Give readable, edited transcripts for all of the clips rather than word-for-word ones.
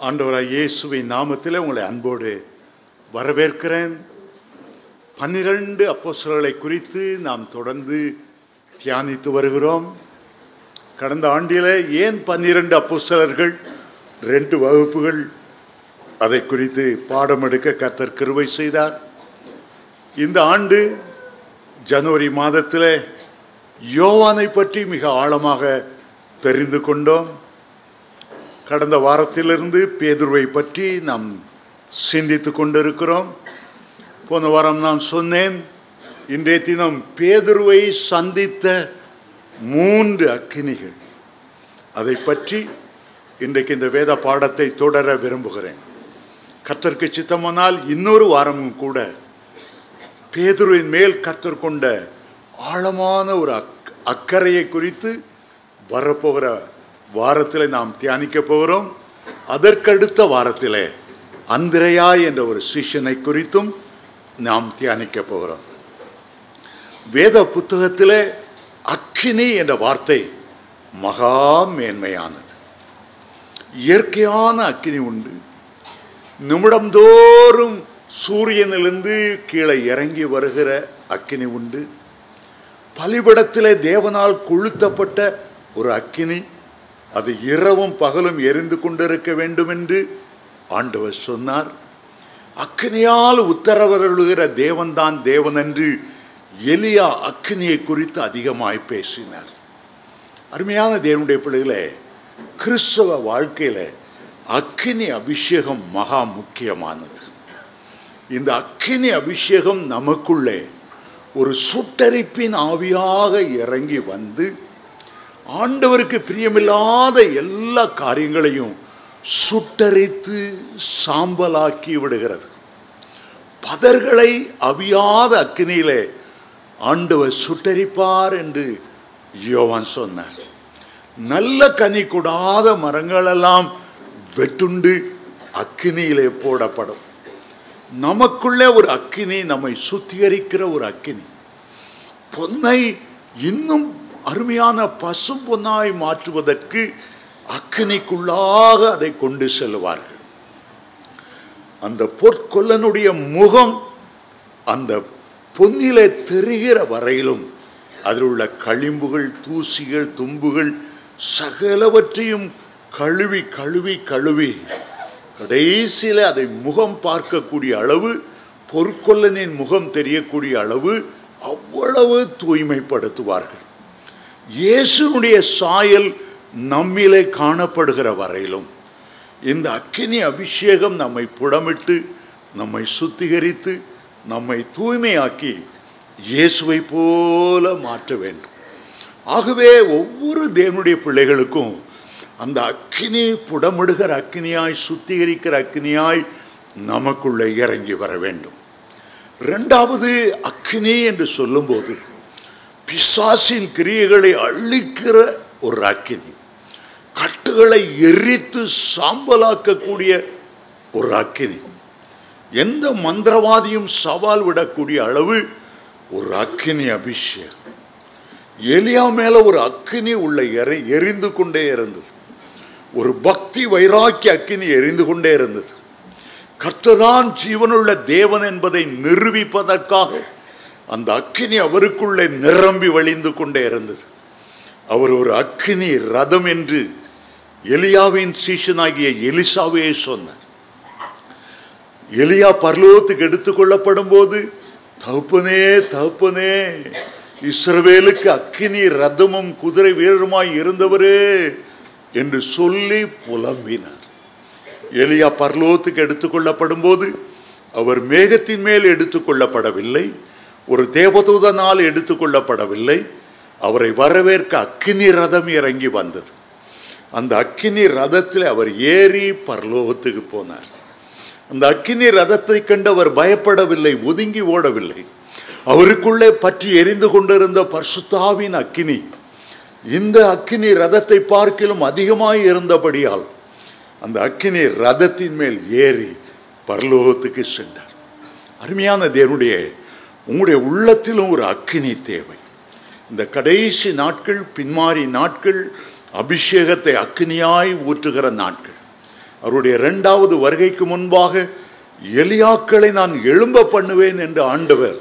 ஆண்டவராய் இயேசுவின் நாமத்திலே உங்களை அன்போடு வரவேற்கிறேன். 12 அப்போஸ்தலர்களை குறித்து நாம் தொடர்ந்து தியானித்து வருகிறோம். கடந்த ஆண்டிலே ஏன் 12 அப்போஸ்தலர்கள் 2 வகுப்புகள் அதை குறித்து பாடம் எடுக்க கர்த்தர் கிருபை செய்தார். இந்த ஆண்டு ஜனவரி மாதத்திலே யோவானை பற்றி மிக ஆழமாக தெரிந்து கொண்டோம். கடந்த வாரத்திலிருந்து பேதுருவை பற்றி நாம் சிந்தித்து கொண்டிருக்கிறோம். போன வாரம் நான் சொன்னேன், இன்றைய தினம் பேதுருவை சந்தித்த 3 அக்கினிகள், அதை பற்றி இன்றைக்கு இந்த வேத பாடத்தை தொடர விரும்புகிறேன். கர்த்தருக்கு சித்தமானால் இன்னொரு வாரமும் கூட பேதுருவின் மேல் கர்த்தர் கொண்ட ஆழமான ஒரு அக்கறையை குறித்து வரப்போகிற வாரத்தில் நாம் தியானிக்க போகிறோம். அதற்கடுத்த வாரத்திலே அந்திரேயா என்ற ஒரு சிஷ்யனை குறித்தும் நாம் தியானிக்க போகிறோம். வேத புத்தகத்திலே அக்கினி என்ற வார்த்தை மகா மேன்மையானது. இயற்கையான அக்கினி உண்டு. நிமிடந்தோறும் சூரியனிலிருந்து கீழே இறங்கி வருகிற அக்கினி உண்டு. பலிபீடத்திலே தேவனால் கொளுத்தப்பட்ட ஒரு அக்கினி, அது இரவும் பகலும் எரிந்து கொண்டிருக்க வேண்டும் என்று ஆண்டவர் சொன்னார். அக்கினியால் உத்தரவருளுகிற தேவன்தான் தேவன் என்று எலியா அக்கினியை குறித்து அதிகமாய் பேசினார். அருமையான தேவனுடைய பிள்ளைகளே, கிறிஸ்தவ வாழ்க்கையில் அக்கினி அபிஷேகம் மகா முக்கியமானது. இந்த அக்கினி அபிஷேகம் நமக்குள்ளே ஒரு சுட்டரிப்பின் ஆவியாக இறங்கி வந்து ஆண்டவருக்கு பிரியமில்லாத எல்லா காரியங்களையும் சுட்டரித்து சாம்பலாக்கி விடுகிறது. பதர்களை அவியாத அக்கினியிலே ஆண்டவர் சுட்டரிப்பார் என்று யோவான் சொன்னார். நல்ல கனி கொடாத மரங்களெல்லாம் வெட்டுண்டு அக்கினியிலே போடப்படும். நமக்குள்ளே ஒரு அக்கினி, நம்மை சுத்திகரிக்கிற ஒரு அக்கினி, பொன்னை இன்னும் அருமையான பசும் பொன்னாய் மாற்றுவதற்கு அக்கினிக்குள்ளாக அதை கொண்டு செல்வார்கள். அந்த பொற்கொல்லனுடைய முகம் அந்த பொன்னிலே தெரிகிற வரையிலும் அதில் உள்ள களிம்புகள், தூசிகள், தும்புகள் சகலவற்றையும் கழுவி கழுவி கழுவி கடைசியில் அதை முகம் பார்க்கக்கூடிய அளவு, பொற்கொல்லனின் முகம் தெரியக்கூடிய அளவு அவ்வளவு தூய்மைப்படுத்துவார்கள். இயேசுனுடைய சாயல் நம்மிலே காணப்படுகிற வரையிலும் இந்த அக்கினி அபிஷேகம் நம்மை புடமிட்டு, நம்மை சுத்திகரித்து, நம்மை தூய்மையாக்கி இயேசுவை போல மாற்ற வேண்டும். ஆகவே ஒவ்வொரு தேவனுடைய பிள்ளைகளுக்கும் அந்த அக்கினி புடமிடுகிற அக்கினியாய், சுத்திகரிக்கிற அக்கினியாய் நமக்குள்ளே இறங்கி வர வேண்டும். 2வது அக்கினி என்று சொல்லும்போது பிசாசின் கிரியைகளை அழிக்கிற ஒரு அக்கினி, கட்டுகளை எரித்து சாம்பலாக்கக்கூடிய ஒரு அக்கினி, எந்த மந்திரவாதியும் சவால் விடக்கூடிய அளவு ஒரு அக்கினி அபிஷேகம். எலியா மேல ஒரு அக்கினி உள்ள எரிந்து கொண்டே இருந்தது. ஒரு பக்தி வைராக்கிய அக்கினி எரிந்து கொண்டே இருந்தது. கர்த்தர்தான் ஜீவனுள்ள தேவன் என்பதை நிரூபிப்பதற்காக அந்த அக்கினி அவருக்குள்ளே நிரம்பி வழிந்து கொண்டே இருந்தது. அவர் ஒரு அக்கினி ரதம் என்று எலியாவின் சீஷனாகிய எலிசாவே சொன்னார். எலியா பரலோகத்துக்கு எடுத்துக்கொள்ளப்படும் போது, தகப்பனே தகப்பனே, இஸ்ரவேலுக்கு அக்கினி ரதமும் குதிரை வீரருமாய் இருந்தவரே என்று சொல்லி புலம்பினார். எலியா பரலோகத்துக்கு எடுத்துக்கொள்ளப்படும் போது அவர் மேகத்தின் மேல் எடுத்துக்கொள்ளப்படவில்லை, ஒரு தேவதூதனால் எடுத்துக்கொள்ளப்படவில்லை. அவரை வரவேற்க அக்கினி ரதம் இறங்கி வந்தது. அந்த அக்கினி ரதத்தில் அவர் ஏறி பரலோகத்துக்கு போனார். அந்த அக்கினி ரதத்தை கண்டு அவர் பயப்படவில்லை, ஒதுங்கி ஓடவில்லை. அவருக்குள்ளே பற்றி எரிந்து கொண்டிருந்த பரிசுத்தாவின் அக்கினி இந்த அக்கினி ரதத்தை பார்க்கிலும் அதிகமாய் இருந்தபடியால் அந்த அக்கினி ரதத்தின் மேல் ஏறி பரலோகத்துக்கு சென்றார். அருமையான தேவனுடைய, உங்களுடைய உள்ளத்திலும் ஒரு அக்கினி தேவை. இந்த கடைசி நாட்கள், பின்மாறி நாட்கள், அபிஷேகத்தை அக்கினியாய் ஊற்றுகிற நாட்கள். அவருடைய இரண்டாவது வருகைக்கு முன்பாக எலியாக்களை நான் எழும்ப பண்ணுவேன் என்று ஆண்டவர்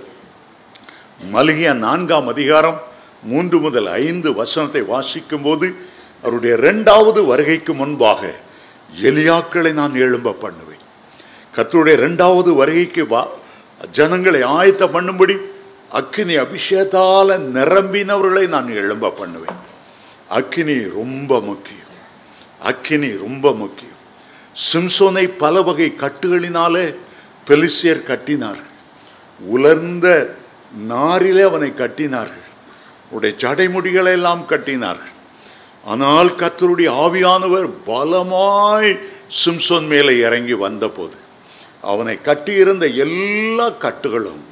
மல்கியா 4ஆம் அதிகாரம் 3 முதல் 5 வசனத்தை வாசிக்கும் போது, அவருடைய இரண்டாவது வருகைக்கு முன்பாக எலியாக்களை நான் எழும்ப பண்ணுவேன். கர்த்தருடைய இரண்டாவது வருகைக்கு ஜனங்களை ஆயத்த பண்ணும்படி அக்கினி அபிஷேகத்தால நிரம்பினவர்களை நான் எழும்ப பண்ணுவேன். அக்கினி ரொம்ப முக்கியம். அக்கினி ரொம்ப முக்கியம். சிம்சோனை பல வகை கட்டுகளினாலே பெலிஸ்தியர் கட்டினார்கள். உலர்ந்த நாரிலே அவனை கட்டினார்கள். உடைய ஜடைமுடிகளை எல்லாம் கட்டினார்கள். ஆனால் கர்த்தருடைய ஆவியானவர் பலமாய் சிம்சோன் மேலே இறங்கி வந்தபோது அவனை கட்டியிருந்த எல்லா கட்டுகளும்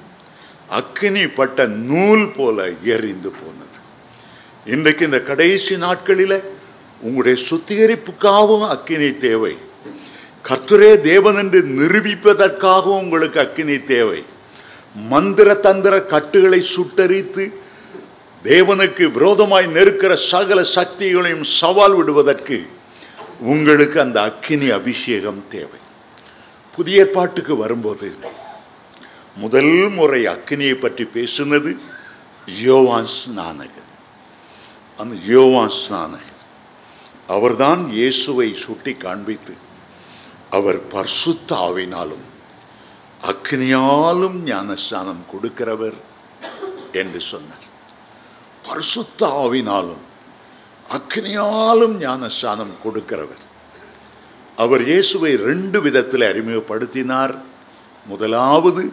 அக்கினி பட்ட நூல் போல எரிந்து போனது. இன்றைக்கு இந்த கடைசி நாட்களில் உங்களுடைய சுத்திகரிப்புக்காகவும் அக்கினி தேவை. கர்த்தரே தேவன் என்று நிரூபிப்பதற்காகவும் உங்களுக்கு அக்கினி தேவை. மந்திர தந்திர கட்டுகளை சுட்டரித்து தேவனுக்கு விரோதமாய் நெருக்கிற சகல சக்திகளையும் சவால் விடுவதற்கு உங்களுக்கு அந்த அக்கினி அபிஷேகம் தேவை. புதிய ஏற்பாட்டுக்கு வரும்போது முதல் முறை அக்கினியை பற்றி பேசுனது யோவான் ஸ்நானகன். அந்த யோவான் ஸ்நானகன் அவர்தான் இயேசுவை சுட்டி காண்பித்து அவர் பரிசுத்த ஆவியினாலும் அக்கினியாலும் ஞானஸ்நானம் கொடுக்கிறவர் என்று சொன்னார். பரிசுத்த ஆவியினாலும் அக்கினியாலும் ஞானஸ்நானம் கொடுக்கிறவர். அவர் இயேசுவை 2 விதத்தில் அறிமுகப்படுத்தினார். முதலாவது,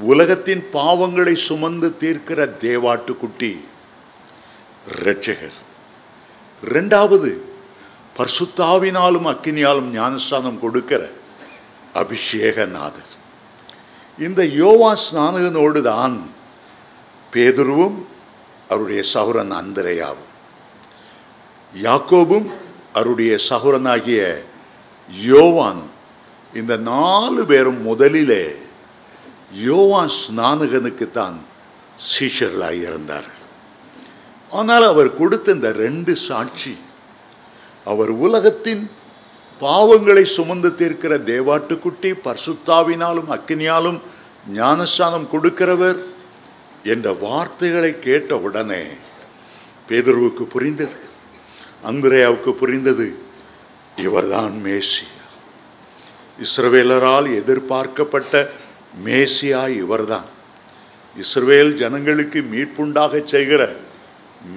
உலகத்தின் பாவங்களை சுமந்து தீர்க்கிற தேவாட்டுக்குட்டி இரட்சகர். இரண்டாவது, பரிசுத்த ஆவியினாலும் அக்கினியாலும் ஞானஸ்நானம் கொடுக்கிற அபிஷேகநாதர். இந்த யோவான் ஸ்நானகனோடு தான் பேதுருவும் அவருடைய சகோதரன் அந்திரேயாவும், யாக்கோபும் அவருடைய சகோதரனாகிய யோவானும், இந்த 4 பேரும் முதலிலே யோவான் ஸ்நானகனுக்கு தான் சீஷர்களாக இருந்தார்கள். ஆனால் அவர் கொடுத்த இந்த 2 சாட்சி, அவர் உலகத்தின் பாவங்களை சுமந்து தீர்க்கிற தேவாட்டுக்குட்டி, பரிசுத்தாவினாலும் அக்கினியாலும் ஞானஸ்நானம் கொடுக்கிறவர் என்ற வார்த்தைகளை கேட்ட உடனே பேதுருவுக்கு புரிந்தது, அந்திரேயாவுக்கு புரிந்தது, இவர்தான் மேசியா. இஸ்ரவேலரால் எதிர்பார்க்கப்பட்ட மேசியா இவர்தான். இஸ்ரவேல் ஜனங்களுக்கு மீட்புண்டாக செய்கிற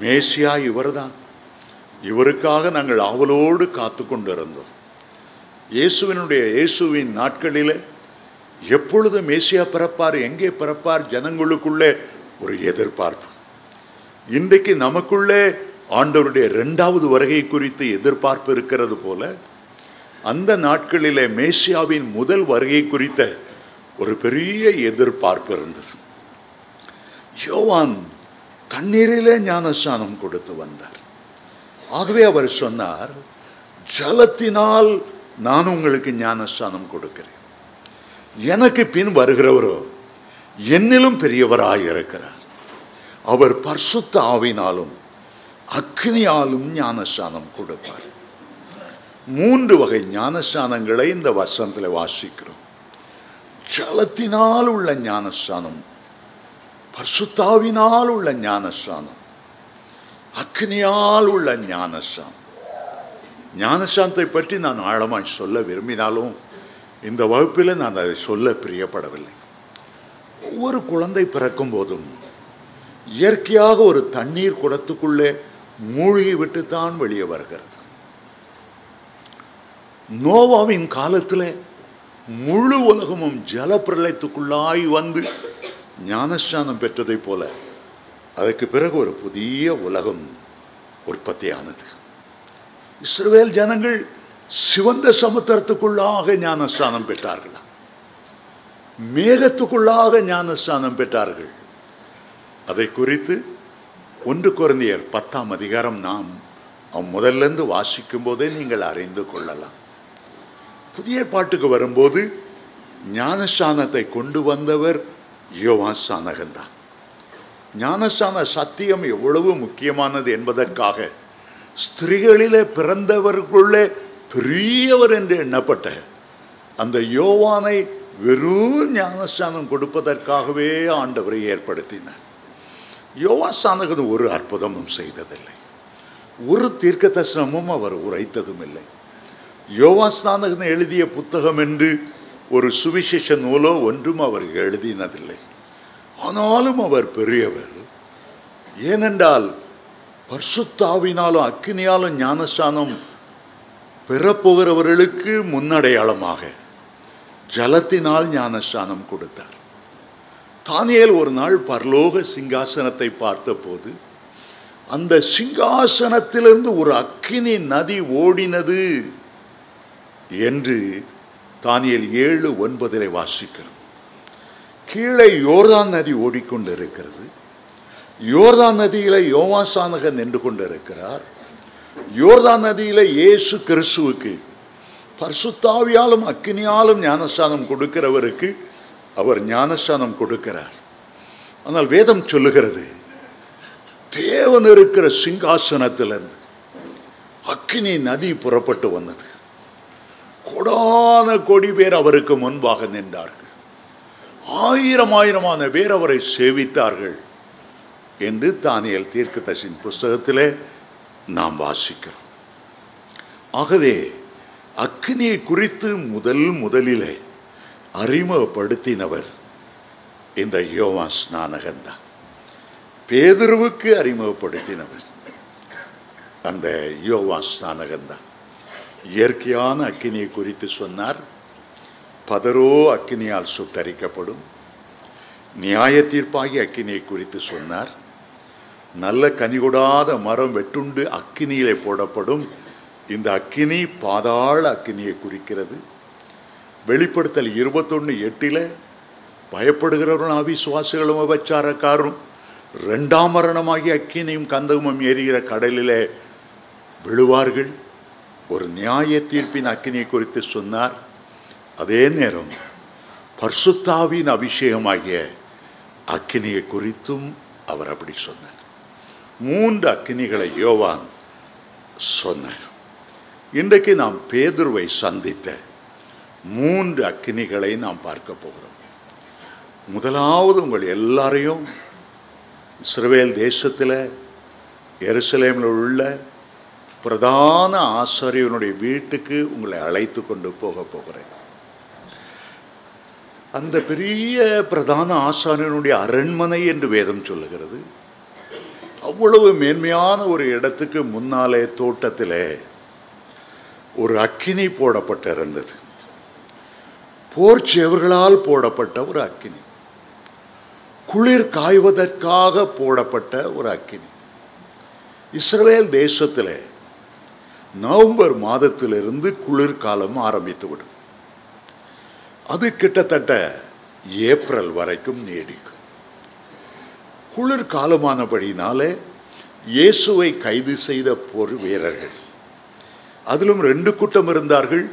மேசியா இவர்தான். இவருக்காக நாங்கள் ஆவலோடு காத்து கொண்டிருந்தோம். இயேசுவின் நாட்களில் எப்பொழுது மேசியா பிறப்பார், எங்கே பிறப்பார், ஜனங்களுக்குள்ளே ஒரு எதிர்பார்ப்பு. இன்றைக்கு நமக்குள்ளே ஆண்டவருடைய 2வது வருகை குறித்து எதிர்பார்ப்பு இருக்கிறது போல, அந்த நாட்களிலே மேசியாவின் முதல் வருகை குறித்த ஒரு பெரிய எதிர்பார்ப்பு இருந்தது. யோவான் தண்ணீரிலே ஞானஸ்நானம் கொடுத்து வந்தார். ஆகவே அவர் சொன்னார், ஜலத்தினால் நான் உங்களுக்கு ஞானஸ்நானம் கொடுக்கிறேன். எனக்கு பின் வருகிறவரோ என்னிலும் பெரியவராக இருக்கிறார். அவர் பரிசுத்த ஆவியினாலும் அக்கினியாலும் ஞானஸ்நானம் கொடுப்பார். 3 வகை ஞானஸ்நானங்களை இந்த வசனத்தில் வாசிக்கிறோம். ஜலத்தினால் உள்ள ஞானஸ்நானம், பரிசுத்தாவினால் உள்ள ஞானஸ்நானம், அக்கினியால் உள்ள ஞானஸ்நானம். ஞானஸ்நானத்தை பற்றி நான் ஆழமாய் சொல்ல விரும்பினாலும் இந்த வகுப்பில் நான் அதை சொல்ல பிரியப்படவில்லை. ஒவ்வொரு குழந்தை பிறக்கும் போதும் இயற்கையாக ஒரு தண்ணீர் குடத்துக்குள்ளே மூழ்கி விட்டுத்தான் வெளியே வருகிறது. நோவாவின் காலத்தில் முழு உலகமும் ஜலப்பிரளயத்துக்குள்ளாய் வந்து ஞானஸ்நானம் பெற்றதை போல அதற்கு பிறகு ஒரு புதிய உலகம் உற்பத்தியானது. இஸ்ரவேல் ஜனங்கள் சிவந்த சமுத்திரத்துக்குள்ளாக ஞானஸ்நானம் பெற்றார்களாம், மேகத்துக்குள்ளாக ஞானஸ்நானம் பெற்றார்கள். அதை குறித்து 1 கொரிந்தியர் 10ஆம் அதிகாரம் நாம் முதல்லிருந்து வாசிக்கும் போதே நீங்கள் அறிந்து கொள்ளலாம். புதிய ஏற்பாட்டுக்கு வரும்போது ஞானஸ்நானத்தை கொண்டு வந்தவர் யோவான் ஸ்நானகன் தான். ஞானஸ்நான சத்தியம் எவ்வளவு முக்கியமானது என்பதற்காக ஸ்திரீகளிலே பிறந்தவர்களுள்ளே பெரியவர் என்று எண்ணப்பட்ட அந்த யோவானை வெறும் ஞானஸ்நானம் கொடுப்பதற்காகவே ஆண்டவரை ஏற்படுத்தினார். யோவான் ஸ்நானகன் ஒரு அற்புதமும் செய்ததில்லை, ஒரு தீர்க்க தரிசனமும் அவர் உரைத்ததும் இல்லை. யோவான் ஸ்நானகன் எழுதிய புத்தகம் என்று ஒரு சுவிசேஷ நூலோ ஒன்றும் அவர் எழுதினதில்லை. ஆனாலும் அவர் பெரியவர். ஏனென்றால் பரிசுத்த ஆவியினாலும் அக்கினியாலும் ஞானஸ்நானம் பெறப்போகிறவர்களுக்கு முன்னடையாளமாக ஜலத்தினால் ஞானஸ்நானம் கொடுத்தார். தானியேல் ஒரு நாள் பரலோக சிங்காசனத்தை பார்த்தபோது அந்த சிங்காசனத்திலிருந்து ஒரு அக்கினி நதி ஓடினது என்று தானியேல் 7:9 வாசிக்கிறோம். கீழே யோர்தான் நதி ஓடிக்கொண்டிருக்கிறது. யோர்தான் நதியில யோவான் ஸ்நானகன் நின்று கொண்டிருக்கிறார். யோர்தான் நதியில இயேசு கிறிஸ்துவுக்கு பரிசுத்த ஆவியாலும் அக்கினியாலும் ஞானஸ்நானம் கொடுக்கிறவருக்கு அவர் ஞானஸ்நானம் கொடுக்கிறார். ஆனால் வேதம் சொல்லுகிறது, தேவன் இருக்கிற சிங்காசனத்திலிருந்து அக்கினி நதி புறப்பட்டு வந்தது. கோடான கோடி பேர் அவருக்கு முன்பாக நின்றார்கள். ஆயிரமான பேர் அவரை சேவித்தார்கள் என்று தானியேல் தீர்க்கதரிசியின் புஸ்தகத்திலே நாம் வாசிக்கிறோம். ஆகவே அக்கினியை குறித்து முதலிலே அறிமுகப்படுத்தினவர் இந்த யோவான் ஸ்நானகன் தான். பேதுருவுக்கு அறிமுகப்படுத்தினவர் அந்த யோவான் ஸ்நானகன் தான். இயற்கையான அக்கினியை குறித்து சொன்னார். பதரோ அக்கினியால் சுட்டரிக்கப்படும். நியாய தீர்ப்பாகி அக்கினியை குறித்து சொன்னார். நல்ல கனிகொடாத மரம் வெட்டுண்டு அக்கினியிலே போடப்படும். இந்த அக்கினி பாதாள அக்கினியை குறிக்கிறது. வெளிப்படுத்தல் 21:8 பயப்படுகிறவர்களும் அவிசுவாசிகளும் விபச்சாரக்காரும் 2ஆம் மரணமாகி அக்கினியும் கந்தகமும் எரிகிற கடலிலே விழுவார்கள். ஒரு நியாய தீர்ப்பின் அக்கினியை குறித்து சொன்னார். அதே நேரம் பரிசுத்தாவின் அபிஷேகமாகிய அக்கினியை குறித்தும் அவர் அப்படி சொன்னார். 3 அக்கினிகளை யோவான் சொன்னார். இன்றைக்கு நாம் பேதுருவை சந்தித்த 3 அக்கினிகளை நாம் பார்க்க போகிறோம். முதலாவது, உங்கள் எல்லாரையும் இஸ்ரவேல் தேசத்தில் எருசலேமில் உள்ள பிரதான ஆசாரியனுடைய வீட்டுக்கு உங்களை அழைத்து கொண்டு போகிறேன். அந்த பெரிய பிரதான ஆசாரியனுடைய அரண்மனை என்று வேதம் சொல்லுகிறது. அவ்வளவு மேன்மையான ஒரு இடத்துக்கு முன்னாலே தோட்டத்திலே ஒரு அக்கினி போடப்பட்டிருந்தது. போர்ச்சேவர்களால் போடப்பட்ட ஒரு அக்கினி, குளிர் காய்வதற்காக போடப்பட்ட ஒரு அக்கினி. இஸ்ரவேல் தேசத்தில் நவம்பர் மாதத்திலிருந்து குளிர்காலம் ஆரம்பித்துவிடும். அது கிட்டத்தட்ட ஏப்ரல் வரைக்கும் நீடிக்கும். குளிர்காலமானபடினாலே இயேசுவை கைது செய்த போர் வீரர்கள், அதிலும் 2 கூட்டம் இருந்தார்கள்.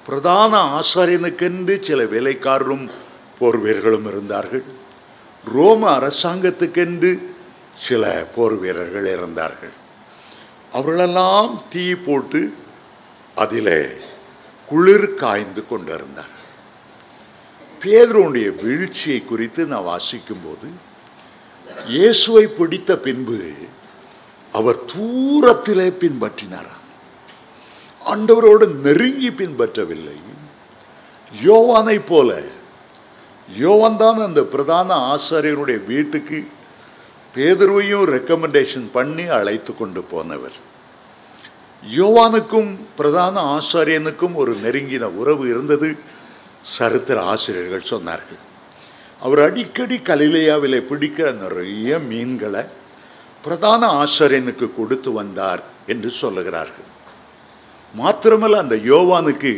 பிரதான ஆசாரியனுக்கென்று சில வேலைக்காரரும் போர் வீரர்களும் இருந்தார்கள். ரோம அரசாங்கத்துக்கென்று சில போர் வீரர்கள் இருந்தார்கள். அவர்களெல்லாம் தீ போட்டு அதில் குளிர் காய்ந்து கொண்டிருந்தார். பேதுருவுடைய வீழ்ச்சியை குறித்து நான் வாசிக்கும்போது, இயேசுவை பிடித்த பின்பு அவர் தூரத்திலே பின்பற்றினாராம். ஆண்டவரோடு நெருங்கி பின்பற்றவில்லை. யோவானை போல, யோவான் தான் அந்த பிரதான ஆசாரியருடைய வீட்டுக்கு பேதுருவையும் ரெக்கமெண்டேஷன் பண்ணி அழைத்து கொண்டு போனவர். யோவானுக்கும் பிரதான ஆசாரியனுக்கும் ஒரு நெருங்கின உறவு இருந்தது, சரித்திர ஆசிரியர்கள் சொன்னார்கள். அவர் அடிக்கடி கலிலேயாவிலே பிடிக்கிற நிறைய மீன்களை பிரதான ஆசாரியனுக்கு கொடுத்து வந்தார் என்று சொல்லுகிறார்கள். மாத்திரமல்ல, அந்த யோவானுக்கு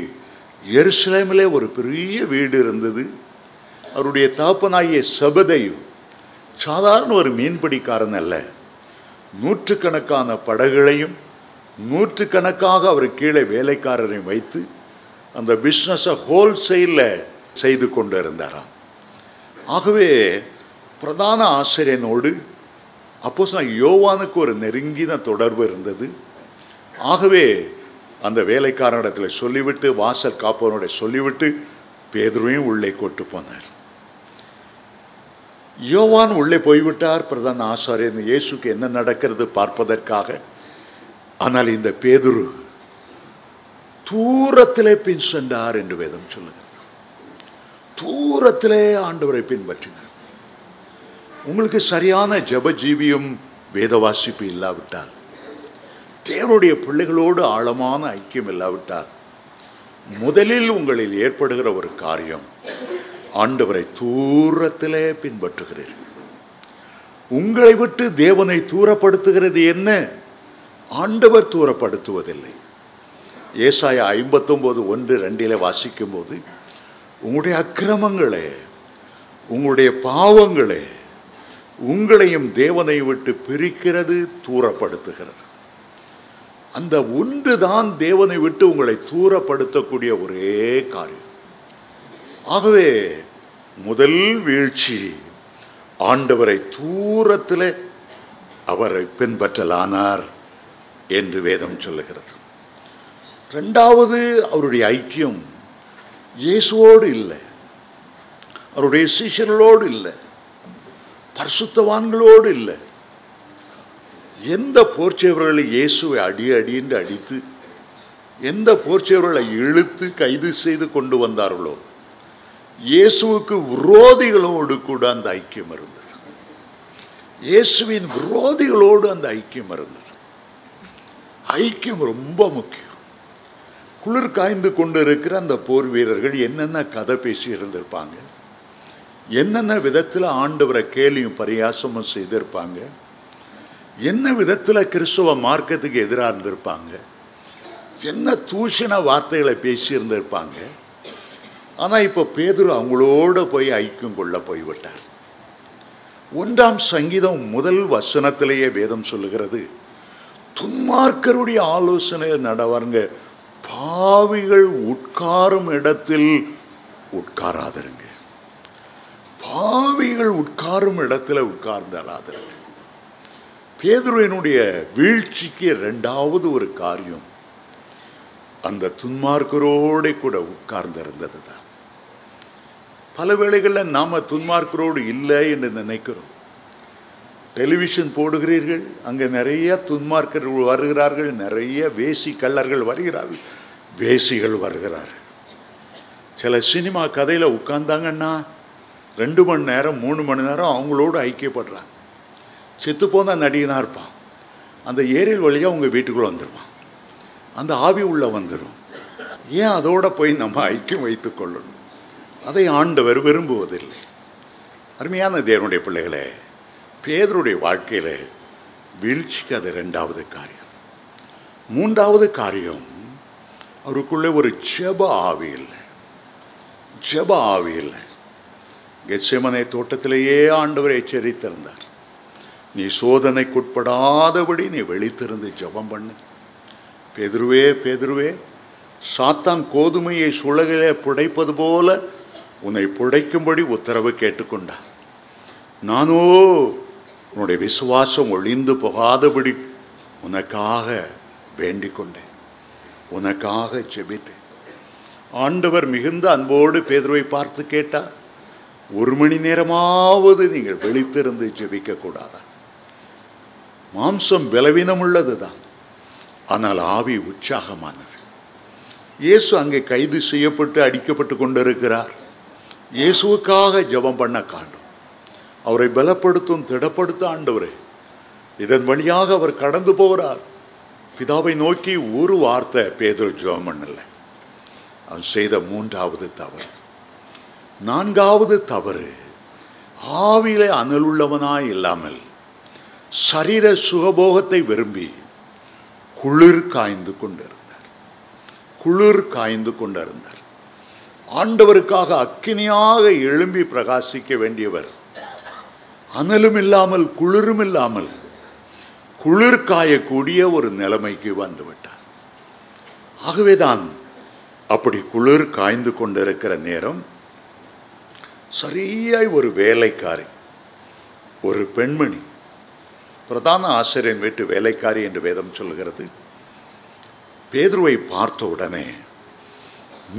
எருசலேமிலே ஒரு பெரிய வீடு இருந்தது. அவருடைய தகப்பனாகிய செபதேயு சாதாரண ஒரு மீன்பிடிக்காரன் அல்ல. 100கணக்கான படகுகளையும் 100கணக்காக அவர் கீழே வேலைக்காரரையும் வைத்து அந்த பிஸ்னஸை ஹோல்சேலில் செய்து கொண்டு இருந்தாராம். ஆகவே பிரதான ஆசிரியனோடு அப்போஸ்தலன் யோவானுக்கு ஒரு நெருங்கின தொடர்பு இருந்தது. ஆகவே அந்த வேலைக்காரனிடத்தில் சொல்லிவிட்டு, வாசல் காப்பவனுடைய சொல்லிவிட்டு பேதுருவையும் உள்ளே கொண்டு போனார். யோவான் உள்ளே போய்விட்டார் பிரதான ஆசாரியன் இயேசுக்கு என்ன நடக்கிறது பார்ப்பதற்காக. ஆனால் இந்த பேதுரு தூரத்திலே பின் சென்றார் என்று வேதம் சொல்லுகிறது. தூரத்திலே ஆண்டவரை பின்பற்றினார். உங்களுக்கு சரியான ஜெப ஜீவியம் வேத வாசிப்பு இல்லாவிட்டால், தேவனுடைய பிள்ளைகளோடு ஆழமான ஐக்கியம் இல்லாவிட்டால், முதலில் உங்களில் ஏற்படுகிற ஒரு காரியம், ஆண்டவரை தூரத்திலே பின்பற்றுகிறீர்கள். உங்களை விட்டு தேவனை தூரப்படுத்துகிறது என்ன? ஆண்டவர் தூரப்படுத்துவதில்லை. ஏசாயா 59:1-2 வாசிக்கும் போது, உங்களுடைய அக்கிரமங்களே, உங்களுடைய பாவங்களே உங்களையும் தேவனை விட்டு பிரிக்கிறது, தூரப்படுத்துகிறது. அந்த ஒன்றுதான் தேவனை விட்டு உங்களை தூரப்படுத்தக்கூடிய ஒரே காரியம். ஆகவே முதல் வீழ்ச்சி ஆண்டவரை தூரத்தில் அவரை பின்பற்றலானார் என்று வேதம் சொல்லுகிறது. இரண்டாவது, அவருடைய ஐக்கியம் இயேசுவோடு இல்லை, அவருடைய சீஷர்களோடு இல்லை, பரிசுத்தவான்களோடு இல்லை. எந்த போர்ச்சேவர்களை இயேசுவை அடியென்று அடித்து, எந்த போர்ச்சேவர்களை இழுத்து கைது செய்து கொண்டு வந்தார்களோ, இயேசுவுக்கு விரோதிகளோடு கூட அந்த ஐக்கியம் இருந்தது. இயேசுவின் விரோதிகளோடு அந்த ஐக்கியம் இருந்தது. ஐக்கியம் ரொம்ப முக்கியம். குளிர் காய்ந்து கொண்டு இருக்கிற அந்த போர் வீரர்கள் என்னென்ன கதை பேசி இருந்திருப்பாங்க, என்னென்ன விதத்தில் ஆண்டவரை கேலியும் பரியாசமும் செய்திருப்பாங்க, என்ன விதத்தில் கிறிஸ்துவ மார்க்கத்துக்கு எதிராக இருந்திருப்பாங்க, என்ன தூஷண வார்த்தைகளை பேசி இருந்திருப்பாங்க. ஆனால் இப்போ பேதுரு அவங்களோட போய் ஐக்கியம் கொள்ள போய்விட்டார். 1ஆம் சங்கீதம் 1 வசனத்திலேயே வேதம் சொல்லுகிறது, துன்மார்க்கருடைய ஆலோசனை நடவாருங்க, பாவிகள் உட்காரும் இடத்தில் உட்காராதருங்க. பாவிகள் உட்காரும் இடத்துல உட்கார்ந்தாராதருங்க. பேதுருவினுடைய வீழ்ச்சிக்கு இரண்டாவது ஒரு காரியம், அந்த துன்மார்க்கரோடு கூட உட்கார்ந்திருந்தது தான். பல வேளைகளில் நாம் துன்மார்க்கரோடு இல்லை என்று நினைக்கிறோம். டெலிவிஷன் போடுகிறீர்கள், அங்கே நிறைய துன்மார்க்கர்கள் வருகிறார்கள், நிறைய வேசி கள்ளர்கள் வருகிறார்கள், வேசிகள் வருகிறார்கள். சில சினிமா கதையில் உட்கார்ந்தாங்கன்னா 2 மணி நேரம் 3 மணி நேரம் அவங்களோடு ஐக்கியப்படுறாங்க. செத்து போன நடிகனாக இருப்பான், அந்த ஏரியல் வழியாக உங்கள் வீட்டுக்குள்ளே வந்துடுவான், அந்த ஆவி உள்ள வந்துடும். ஏன் அதோட போய் நம்ம ஐக்கியம் வைத்து கொள்ளணும்? அதை ஆண்டவர் விரும்புவதில்லை. அருமையான தேவனுடைய பிள்ளைகளே, பேதுருடைய வாழ்க்கையில் வீழ்ச்சிக்கு அது 2வது காரியம். 3வது காரியம், அவருக்குள்ளே ஒரு ஜெப ஆவி இல்லை. ஜெப ஆவி இல்லை. கெத்செமனே தோட்டத்திலேயே ஆண்டவர் எச்சரித்திருந்தார், நீ சோதனைக்குட்படாதபடி நீ வெளித்திருந்து ஜெபம் பண்ணு. பேதுருவே, பேதுருவே, சாத்தான் கோதுமையை சுளகிலே புடைப்பது போல உன்னை புடைக்கும்படி உத்தரவு கேட்டுக்கொண்டார். நானோ உன்னுடைய விசுவாசம் ஒழிந்து போகாதபடி உனக்காக வேண்டிக் கொண்டேன், உனக்காக ஜெபித்தேன். ஆண்டவர் மிகுந்த அன்போடு பேதுருவை பார்த்து கேட்டார், 1 மணி நேரமாவது நீங்கள் வெளித்திருந்து ஜெபிக்க கூடாதா? மாம்சம் பலவீனம் உள்ளது தான், ஆனால் ஆவி உற்சாகமானது. இயேசு அங்கே கைது செய்யப்பட்டு அடிக்கப்பட்டு கொண்டிருக்கிறார். இயேசுவுக்காக ஜெபம் பண்ண காண்டும், அவரை பலப்படுத்தும் திடப்படுத்த ஆண்டவரே. இதன் வழியாக அவர் கடந்து போகிறார். பிதாவை நோக்கி ஒரு வார்த்தை பேதுரு ஜெபம் பண்ணல. அவன் செய்த 3வது தவறு. 4வது தவறு, ஆவியிலே அனலுள்ளவனாய் இல்லாமல் சரீர சுகபோகத்தை விரும்பி குளிர் காய்ந்து கொண்டிருந்தார். குளிர் காய்ந்து கொண்டிருந்தார். ஆண்டவருக்காக அக்கினியாக எழும்பி பிரகாசிக்க வேண்டியவர் அனலும் இல்லாமல் குளிரும் இல்லாமல் குளிர் காயக்கூடிய ஒரு நிலைமைக்கு வந்துவிட்டார். ஆகவேதான் அப்படி குளிர் காய்ந்து கொண்டிருக்கிற நேரம், சரியாய் ஒரு வேலைக்காரி, ஒரு பெண்மணி, பிரதான ஆசிரியன் வீட்டு வேலைக்காரி என்று வேதம் சொல்லுகிறது, பேதுருவை பார்த்த உடனே,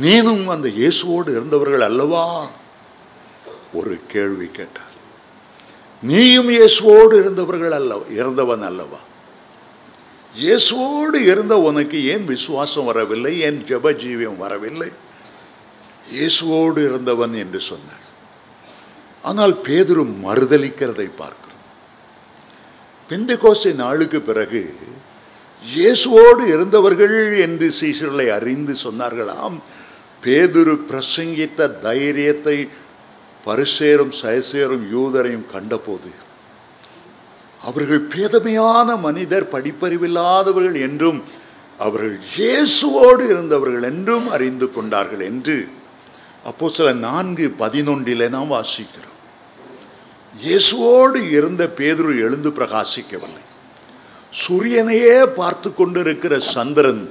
நீனும் அந்த இயேசுவோடு இருந்தவர்கள் அல்லவா? ஒரு கேள்வி கேட்டார். நீயும் இயேசுவோடு இருந்தவன் அல்லவா? இயேசுவோடு இருந்த உனக்கு ஏன் விசுவாசம் வரவில்லை? ஏன் ஜெப ஜீவியம் வரவில்லை? இயேசுவோடு இருந்தவன் என்று சொன்னார். ஆனால் பேதுரு மறுதலிக்கிறதை பார்க்கிறோம். பெந்தெகோஸ்தே நாளுக்கு பிறகு இயேசுவோடு இருந்தவர்கள் என்று சீஷர்களை அறிந்து சொன்னார்களாம். பேதுரு பிரசங்கித்த தைரியத்தை பரிசேரும் சயசேரும் யூதரையும் கண்டபோது அவர்கள் பேதமையான மனிதர், படிப்பறிவில்லாதவர்கள் என்றும் அவர்கள் இயேசுவோடு இருந்தவர்கள் என்றும் அறிந்து கொண்டார்கள் என்று அப்போஸ்தலர் 4:11 நாம் வாசிக்கிறோம். இயேசுவோடு இருந்த பேதுரு எழுந்து பிரகாசிக்கவில்லை. சூரியனையே பார்த்து கொண்டிருக்கிற சந்திரன்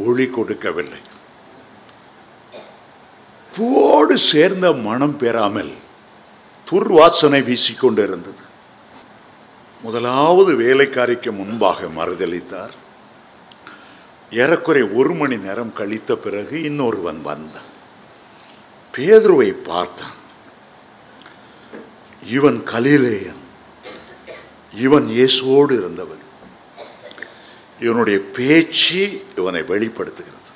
ஒளி கொடுக்கவில்லை. பூவோடு சேர்ந்த மனம் பெறாமல் துர்வாசனை வீசிக்கொண்டு இருந்தது. முதலாவது வேலைக்காரிக்கு முன்பாக மறுதலித்தார். ஏறக்குறை 1 மணி நேரம் கழித்த பிறகு இன்னொருவன் வந்தான். பேதுருவை பார்த்தான். இவன் கலிலேயன், இவன் இயேசுவோடு இருந்தவன். இவனுடைய பேச்சு இவனை வெளிப்படுத்துகிறது.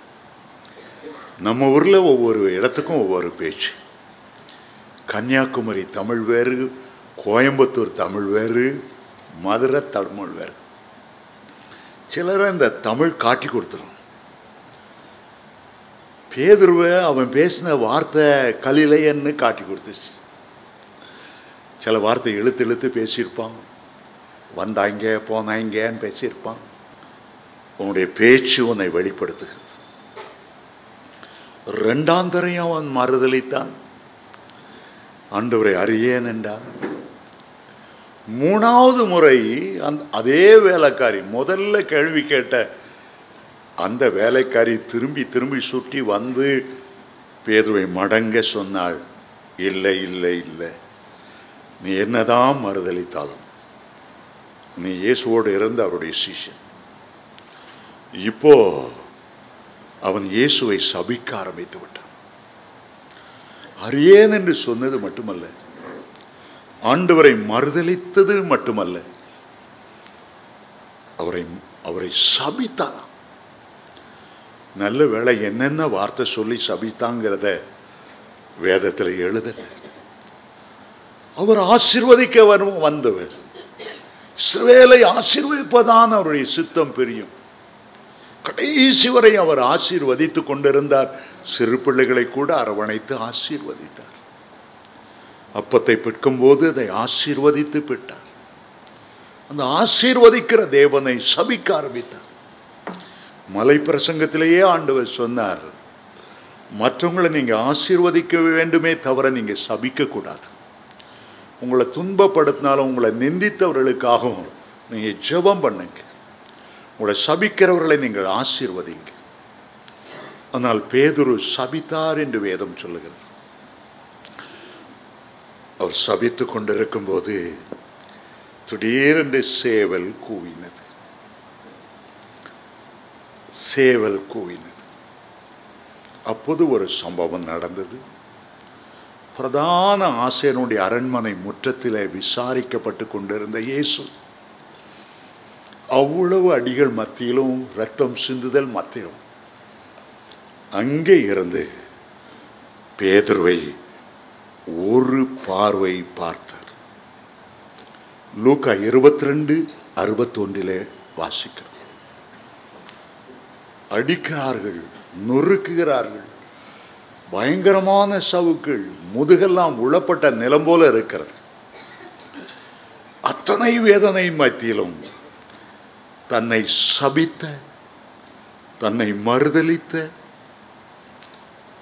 நம்ம ஊரில் ஒவ்வொரு இடத்துக்கும் ஒவ்வொரு பேச்சு. கன்னியாகுமரி தமிழ் வேறு, கோயம்புத்தூர் தமிழ் வேறு, மதுரை தமிழ் வேறு. சிலரை இந்த தமிழ் காட்டி கொடுத்துரும். பேதுருவை அவன் பேசின வார்த்தை கலிலேயன்னு காட்டி கொடுத்துச்சு. சில வார்த்தை இழுத்து இழுத்து பேசியிருப்பான். வந்தாங்க போனாங்கன்னு பேசியிருப்பான். உன்னுடைய பேச்சு உன்னை வெளிப்படுத்துகிறது. 2ஆம் தரையும் அவன் மறுதலித்தான். ஆண்டவரை அறியேன் என்றான். 3வது முறை அதே வேலைக்காரி, முதல்ல கேள்வி கேட்ட அந்த வேலைக்காரி திரும்பி திரும்பி சுற்றி வந்து பேதுருவை மடங்க சொன்னாள். இல்லை இல்லை இல்லை, நீ என்னதான் மறுதலித்தாலும் நீ இயேசுவோடு இருந்த அவருடைய சிஷ்யன். இப்போ அவன் இயேசுவை சபிக்க ஆரம்பித்து விட்டான். அறியேன் என்று சொன்னது மட்டுமல்ல, ஆண்டவரை மறுதலித்தது மட்டுமல்ல, அவரை சபித்தான். நல்ல வேளை என்னென்ன வார்த்தை சொல்லி சபித்தாங்கிறத வேதத்தில் எழுதல. அவர் ஆசீர்வதிக்க வந்தவர். இஸ்ரவேலை ஆசீர்வதிப்பதான் அவருடைய சித்தம் பெரியும். கடைசி வரை அவர் ஆசீர்வதித்துக் கொண்டிருந்தார். சிறு பிள்ளைகளை கூட அரவணைத்து ஆசீர்வதித்தார். அப்பத்தை பிற்கும் போது அதை ஆசீர்வதித்து பிட்டார். அந்த ஆசீர்வதிக்கிற தேவனை சபிக்க ஆரம்பித்தார். மலை பிரசங்கத்திலேயே ஆண்டவர் சொன்னார், மற்றவங்களை நீங்க ஆசீர்வதிக்க வேண்டுமே தவிர நீங்க சபிக்க கூடாது. உங்களை துன்பப்படுத்தினாலும் உங்களை நிந்தித்தவர்களுக்காகவும் நீங்க ஜெபம் பண்ணுங்க. உங்களை சபிக்கிறவர்களை நீங்கள் ஆசீர்வதிங்க. ஆனால் பேதுரு சபித்தார் என்று வேதம் சொல்லுகிறது. அவர் சபித்து கொண்டிருக்கும் போது திடீரென்று சேவல் கூவினது. சேவல் கூவினது. அப்போது ஒரு சம்பவம் நடந்தது. பிரதான ஆசிரியனுடைய அரண்மனை முற்றத்திலே விசாரிக்கப்பட்டு கொண்டிருந்த இயேசு அவ்வளவு அடிகள் மத்தியிலும் ரத்தம் சிந்துதல் மத்தியிலும் அங்கே இருந்து பேதுருவை ஒரு பார்வை பார்த்தார். லூக்கா 22:61 வாசிக்கிறோம். அடிக்கிறார்கள், நொறுக்குகிறார்கள், பயங்கரமான சவுக்கள், முதுகெல்லாம் உளப்பட்ட நிலம் போல இருக்கிறது. அத்தனை வேதனை மத்தியிலும் தன்னை சபித்த, தன்னை மறுதலித்த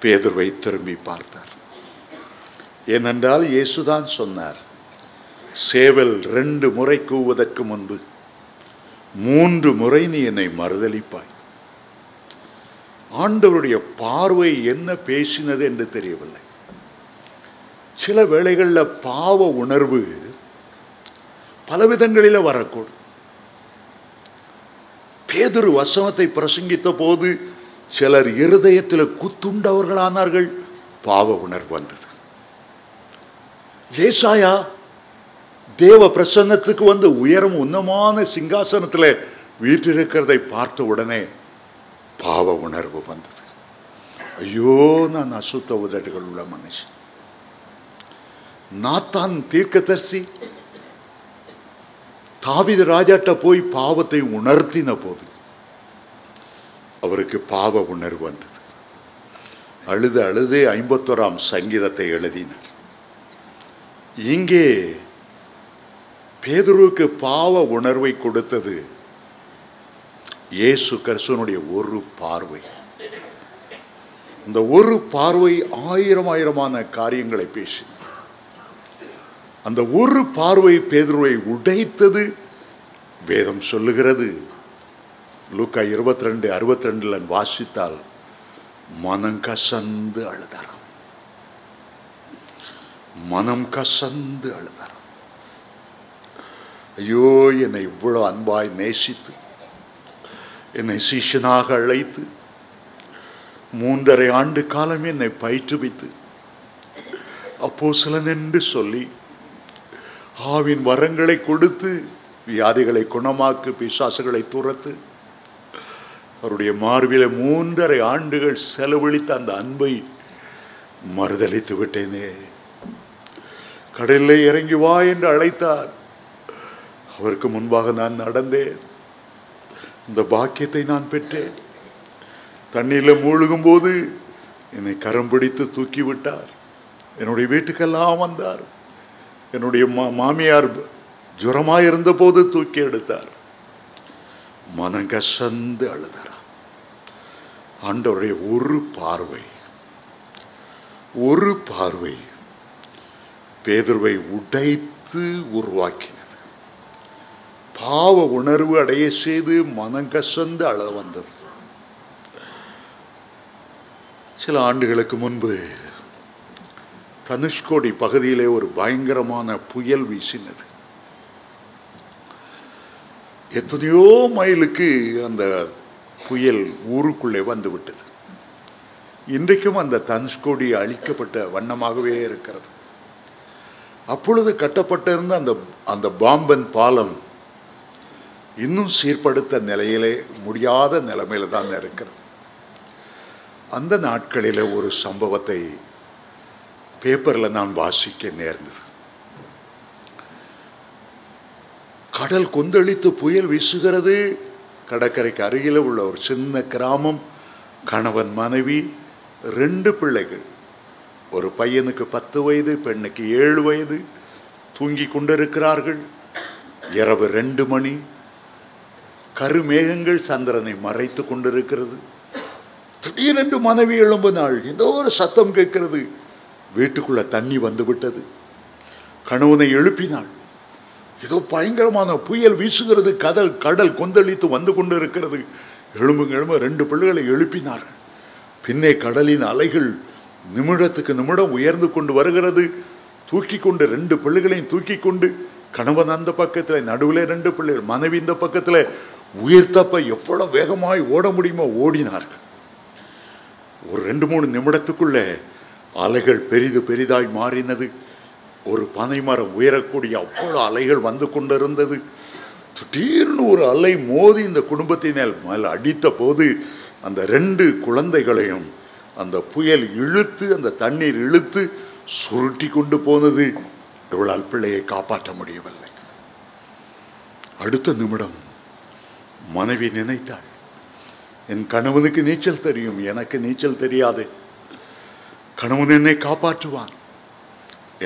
பேதுருவை திரும்பி பார்த்தார். ஏனென்றால் இயேசுதான் சொன்னார், சேவல் 2 முறை கூவதற்கு முன்பு 3 முறை நீ என்னை மறுதலிப்பாய். ஆண்டவருடைய பார்வை என்ன பேசினது என்று தெரியவில்லை. சில வேளைகளில் பாவ உணர்வு பலவிதங்களில் வரக்கூடும். பேதுரு வசனத்தை பிரசங்கித்த போது சிலர் இருதயத்தில் குத்துண்டவர்களானார்கள். பாவ உணர்வு வந்தது. ஏசாயா தேவ பிரசன்னத்துக்கு வந்து உயரம் உன்னமான சிங்காசனத்தில் வீற்றிருக்கிறதை பார்த்த உடனே பாவ உணர்வு வந்தது. ஐயோ, நான் அசுத்த உதடுகள் உள்ள மனுஷன். நாத்தான் தீர்க்கதரிசி தாவீது ராஜாட்ட போய் பாவத்தை உணர்த்தின போது அவருக்கு பாவ உணர்வு வந்தது. அழுது அழுதே 51ஆம் சங்கீதத்தை எழுதினார். இங்கே பேதுருவுக்கு பாவ உணர்வை கொடுத்தது இயேசு கிறிஸ்துவினுடைய ஒரு பார்வை. அந்த ஒரு பார்வை ஆயிரமான காரியங்களை பேசினார். அந்த ஒரு பார்வை பேதுருவை உடைத்தது. வேதம் சொல்லுகிறது, லூக்கா 22:62 வாசித்தால், மனம் கசந்து அழுதாராம். மனம் கசந்து அழுதாராம். ஐயோ, என்னை இவ்வளவு அன்பாய் நேசித்து என்னை சிஷ்யனாக அழைத்து 3.5 ஆண்டு காலம் என்னை பயிற்றுவித்து அப்போஸ்தலன் என்று சொல்லி ஆவின் வரங்களை கொடுத்து வியாதிகளை குணமாக்கு, பிசாசுகளை துரத்து, அவருடைய மார்பில 3.5 ஆண்டுகள் செலவழித்த அந்த அன்பை மறுதலித்து விட்டேனே. கடலில் இறங்கி வா என்று அழைத்தார். அவருக்கு முன்பாக நான் நடந்தேன். இந்த பாக்கியத்தை நான் பெற்றேன். தண்ணீரில் மூழ்கும் போது என்னை கரம் பிடித்து தூக்கி விட்டார். என்னுடைய வீட்டுக்கெல்லாம் வந்தார். என்னுடைய மாமியார் ஜுரமாயிருந்த போது தூக்கி எடுத்தார். மனங்கசந்து அழுதார். ஆண்டவருடைய ஒரு பார்வை பேதுருவை உடைத்து உருவாக்கினது. பாவ உணர்வு அடைய செய்து மனங்கசந்து அழ வந்தது. சில ஆண்டுகளுக்கு முன்பு தனுஷ்கோடி பகுதியிலே ஒரு பயங்கரமான புயல் வீசினது. எத்தனையோ மைலுக்கு அந்த புயல் ஊருக்குள்ளே வந்து விட்டது. இன்றைக்கும் அந்த தனுஷ்கோடி அழிக்கப்பட்ட வண்ணமாகவே இருக்கிறது. அப்பொழுது கட்டப்பட்டிருந்த அந்த பாம்பன் பாலம் இன்னும் சீர்படுத்த நிலையிலே முடியாத நிலைமையில தான் இருக்கிறது. அந்த நாட்களில் ஒரு சம்பவத்தை பேப்பரில் நான் வாசிக்க நேர்ந்தது. கடல் கொந்தளித்து புயல் வீசுகிறது. கடற்கரைக்கு அருகில் உள்ள ஒரு சின்ன கிராமம். கணவன் மனைவி 2 பிள்ளைகள். ஒரு பையனுக்கு 10 வயது, பெண்ணுக்கு 7 வயது. தூங்கி கொண்டிருக்கிறார்கள். இரவு 2 மணி. கருமேகங்கள் சந்திரனை மறைத்து கொண்டிருக்கிறது. திடீரென்று மனைவி எழும்பினாள். ஏதோ ஒரு சத்தம் கேட்கிறது. வீட்டுக்குள்ள தண்ணி வந்து விட்டது. கணவனை எழுப்பினாள். ஏதோ பயங்கரமான புயல் வீசுகிறது. கடல் கொந்தளித்து வந்து கொண்டிருக்கிறது. எழும்புங்க 2 பிள்ளைகளை எழுப்பினார்கள். பின்னே கடலின் அலைகள் நிமிடத்துக்கு நிமிடம் உயர்ந்து கொண்டு வருகிறது. தூக்கி கொண்டு 2 பிள்ளைகளையும் தூக்கி கொண்டு கணவன் அந்த பக்கத்தில், நடுவில் 2 பிள்ளைகள், மனைவி இந்த பக்கத்தில் உயிர் தப்ப எவ்வளவு வேகமாய் ஓட முடியுமோ ஓடினார்கள். ஒரு 2-3 நிமிடத்துக்குள்ள அலைகள் பெரிதாய் மாறினது. ஒரு பனை மரம் உயரக்கூடிய அவ்வளவு அலைகள் வந்து கொண்டிருந்தது. திடீர்னு ஒரு அலை மோதி இந்த குடும்பத்தின் மேல் அடித்த போது அந்த 2 குழந்தைகளையும் அந்த புயல் இழுத்து, அந்த தண்ணீர் இழுத்து சுருட்டி கொண்டு போனது. இவளால் பிள்ளையை காப்பாற்ற முடியவில்லை. அடுத்த நிமிடம் மனைவி நினைத்தாள், என் கணவனுக்கு நீச்சல் தெரியும், எனக்கு நீச்சல் தெரியாது, கணவன் என்னை காப்பாற்றுவான்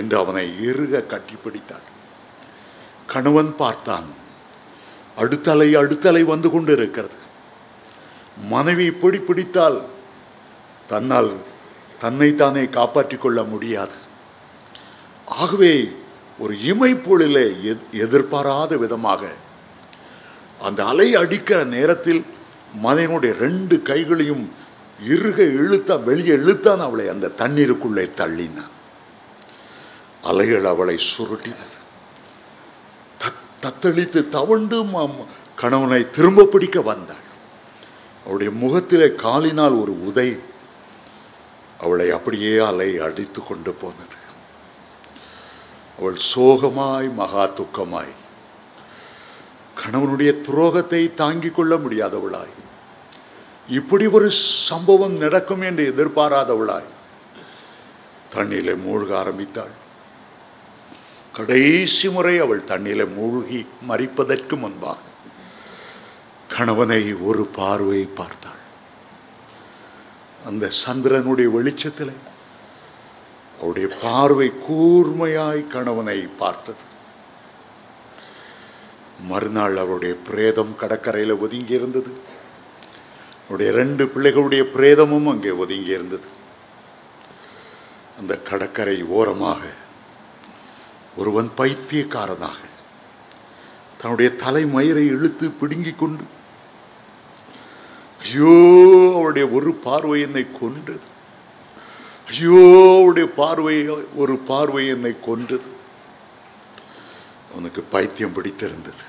என்று அவனை இறுக கட்டிப்பிடித்தாள். கணவன் பார்த்தான். அடுத்தலை வந்து கொண்டு இருக்கிறது. மனைவி இப்படி பிடித்தால் தன்னால் தன்னைத்தானே காப்பாற்றிக் கொள்ள முடியாது. ஆகவே ஒரு இமைப்பொழுதிலே எதிர்பாராத விதமாக அந்த அலை அடிக்கிற நேரத்தில் மனைவனுடைய 2 கைகளையும் இறுக வெளியே இழுத்தான். அவளை அந்த தண்ணீருக்குள்ளே தள்ளினான். அலைகள் அவளை சுருட்டினது. தத்தளித்து தவண்டு கணவனை திரும்ப பிடிக்க வந்தாள். அவளுடைய முகத்திலே காலினால் ஒரு உதை அவளை அப்படியே அலை அடித்து கொண்டு போனது. அவள் சோகமாய் மகா துக்கமாய், கணவனுடைய துரோகத்தை தாங்கிக் கொள்ள முடியாதவளாய், இப்படி ஒரு சம்பவம் நடக்கும் என்று எதிர்பாராதவளாய் தண்ணீரிலே மூழ்க ஆரம்பித்தாள். கடைசி முறை அவள் தண்ணீரிலே மூழ்கி மரிப்பதற்கு முன்பாக கணவனை ஒரு பார்வை பார்த்தாள். அந்த சந்திரனுடைய வெளிச்சத்தில் அவருடைய பார்வை கூர்மையாய் கணவனை பார்த்தது. மறுநாள் அவருடைய பிரேதம் கடற்கரையில் ஒதுங்கி இருந்தது. அவருடைய 2 பிள்ளைகளுடைய பிரேதமும் அங்கே ஒதுங்கி இருந்தது. அந்த கடற்கரை ஓரமாக ஒருவன் பைத்தியக்காரனாக தன்னுடைய தலைமயிரை இழுத்து பிடுங்கிக் கொண்டு, ஐயோ அவருடைய ஒரு பார்வை என்னை கொண்டது, ஐயோ அவருடைய ஒரு பார்வை என்னை கொண்டது. அவனுக்கு பைத்தியம் பிடித்திருந்தது.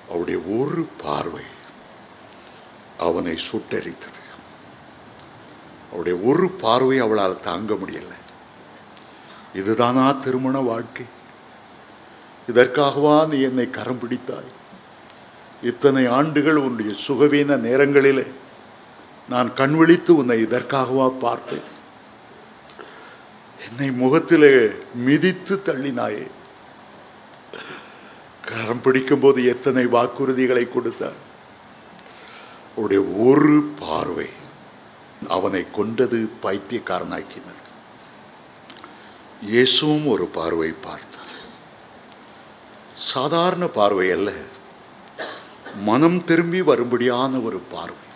அவருடைய ஒரு பார்வை அவனை சுட்டெரித்தது. அவருடைய ஒரு பார்வை அவளால் தாங்க முடியலை. இதுதானா திருமண வாழ்க்கை? இதற்காகவா நீ என்னை கரம் பிடித்தாய்? இத்தனை ஆண்டுகள் உன்னுடைய சுகவீன நேரங்களிலே நான் கண் விழித்து உன்னை இதற்காகவா பார்த்தேன்? என்னை முகத்திலே மிதித்து தள்ளினாயே. கரம் பிடிக்கும் போது எத்தனை வாக்குறுதிகளை கொடுத்தார். அவருடைய ஒரு பார்வை அவனை கொண்டது, பைத்தியக்காரனாக்கினது. இயேசுவும் ஒரு பார்வை பார்த்தார். சாதாரண பார்வை அல்ல, மனம் திரும்பி வரும்படியான ஒரு பார்வை.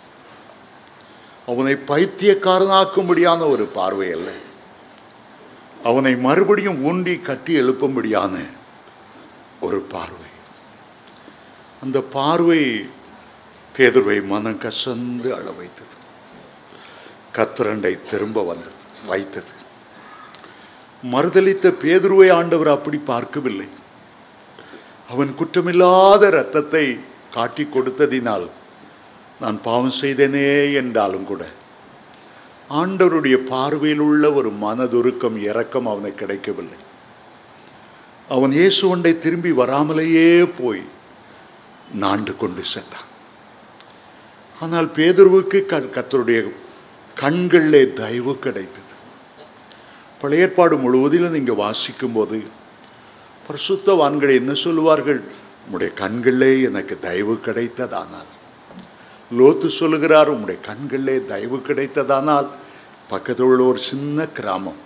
அவனை பைத்தியக்காரனாக்கும்படியான ஒரு பார்வை அல்ல, அவனை மறுபடியும் ஊண்டி கட்டி எழுப்பும்படியான ஒரு பார்வை. அந்த பார்வை பேதுருவை மனம் கசந்து அழ வைத்தது. கர்த்தரண்டை திரும்ப வைத்தது. மறுதலித்த பேதுருவை ஆண்டவர் அப்படி பார்க்கவில்லை. அவன் குற்றமில்லாத இரத்தத்தை காட்டி கொடுத்ததினால் நான் பாவம் செய்தேனே என்றாலும் கூட ஆண்டவருடைய பார்வையில் உள்ள ஒரு மனதுருக்கம், இரக்கம் அவனை கிடைக்கவில்லை. அவன் இயேசுவண்டை திரும்பி வராமலேயே போய் நாண்டு கொண்டு சென்றான். ஆனால் பேதுருவுக்கு கர்த்தருடைய கண்களிலே தயவு கிடைத்தது. பழைய ஏற்பாடு முழுவதிலும் நீங்கள் வாசிக்கும் போது பரிசுத்தவான்கள் என்ன சொல்லுவார்கள்? உம்முடைய கண்களிலே எனக்கு தயவு கிடைத்ததானால். லோத்து சொல்லுகிறார், உம்முடைய கண்களிலே தயவு கிடைத்ததானால் பக்கத்தில் உள்ள ஒரு சின்ன கிராமம்,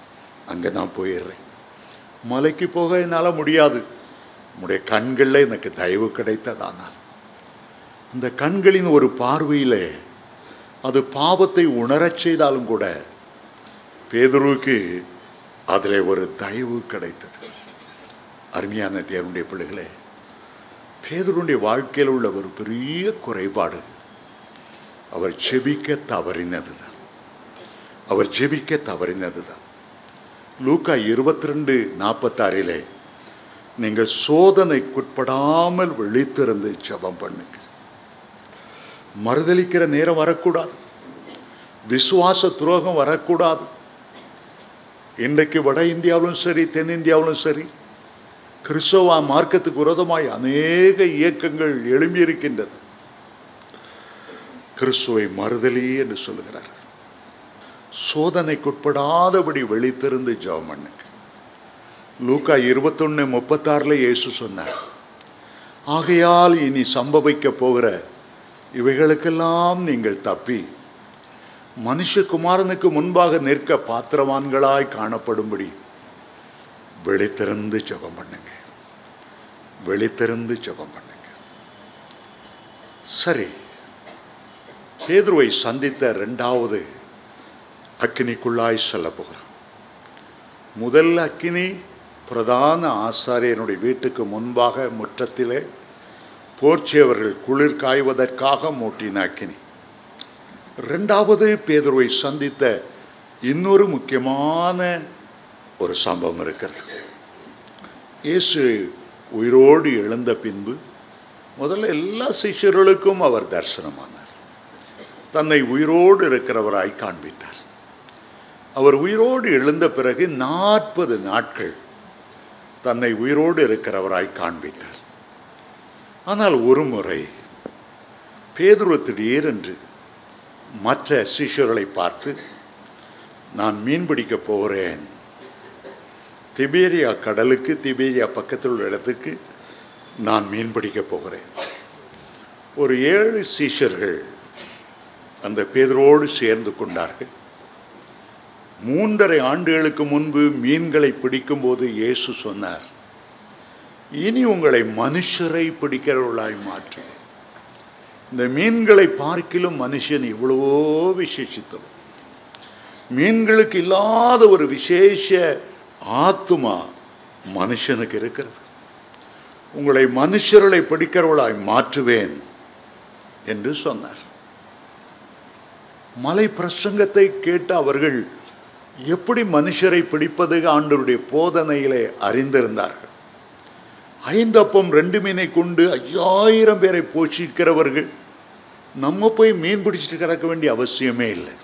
அங்கே நான் போயிடுறேன். மலைக்கு போக என்னால் முடியாது, உம்முடைய கண்களில் எனக்கு தயவு கிடைத்ததானால். அந்த கண்களின் ஒரு பார்வையில் அது பாவத்தை உணரச் செய்தாலும் கூட பேதுருவுக்கு அதில் ஒரு தயவு கிடைத்தது. அருமையான தேவனுடைய பிள்ளைகளே, பேதுருடைய வாழ்க்கையில் உள்ள ஒரு பெரிய குறைபாடு அவர் ஜெபிக்க தவறினதுதான். லூக்கா 22:46 நீங்கள் சோதனைக்குட்படாமல் விழித்திருந்து ஜெபம் பண்ணுங்க. மறுதலிக்கிற நேரம் வரக்கூடாது, விசுவாச துரோகம் வரக்கூடாது. இன்றைக்கு வட இந்தியாவிலும் சரி, தென்னிந்தியாவிலும் சரி, கிறிஸ்தவ மார்க்கத்துக்கு விரோதமாய் அநேக இயக்கங்கள் எழும்பியிருக்கின்றன. கிறிஸ்துவை மறுதலி என்று சொல்லுகிறார். சோதனைக்குட்படாதபடி விழித்திருந்து ஜெபம் பண்ணுங்க. லூக்கா 21:36 இயேசு சொன்னார், ஆகையால் இனி சம்பவிக்க போகிற இவைகளுக்கெல்லாம் நீங்கள் தப்பி மனுஷகுமாரனுக்கு முன்பாக நிற்க பாத்திரவான்களாய் காணப்படும்படி விழித்திருந்து ஜெபம் பண்ணுங்க. சரி, பேதுருவை சந்தித்த 2வது அக்கினிக்குள்ளாய் செல்ல போகிறான். முதல் அக்கினி பிரதான ஆசாரியனுடைய வீட்டுக்கு முன்பாக முற்றத்திலே போர்ச்சியவர்கள் குளிர் காய்வதற்காக மூட்டின அக்கினி. 2வது பேதுருவை சந்தித்த இன்னொரு முக்கியமான ஒரு சம்பவம் இருக்கிறது. இயேசு உயிரோடு எழுந்த பின்பு முதல்ல எல்லா சிஷ்யர்களுக்கும் அவர் தரிசனமானார். தன்னை உயிரோடு இருக்கிறவராய் காண்பித்தார். அவர் உயிரோடு எழுந்த பிறகு 40 நாட்கள் தன்னை உயிரோடு இருக்கிறவராய் காண்பித்தார். ஆனால் ஒரு முறை பேதுரு திடீரென்று மற்ற சிஷ்யர்களை பார்த்து, நான் மீன் பிடிக்க போகிறேன், திபேரியா கடலுக்கு, திபேரியா பக்கத்தில் உள்ள இடத்துக்கு நான் மீன் பிடிக்க போகிறேன். ஒரு 7 சீஷர்கள் அந்த பேதுருவோடு சேர்ந்து கொண்டார்கள். 3.5 ஆண்டுகளுக்கு முன்பு மீன்களை பிடிக்கும்போது இயேசு சொன்னார், இனி உங்களை மனுஷரை பிடிக்கிறவர்களாய் மாற்றுவேன். இந்த மீன்களை பார்க்கிலும் மனுஷன் இவ்வளவோ விசேஷித்தவர். மீன்களுக்கு இல்லாத ஒரு விசேஷ ஆத்துமா மனுஷனுக்கு இருக்கிறது. உங்களை மனுஷர்களை பிடிக்கிறவர்களாய் மாற்றுவேன் என்று சொன்னார். மலை பிரசங்கத்தை கேட்ட அவர்கள் எப்படி மனுஷரை பிடிப்பது ஆண்டவருடைய போதனையிலே அறிந்திருந்தார்கள். 5 அப்பம் 2 மீனை கொண்டு 5000 பேரை போஷிக்கிறவர்கள் நம்ம போய் மீன் பிடிச்சிட்டு கிடக்க வேண்டிய அவசியமே இல்லை.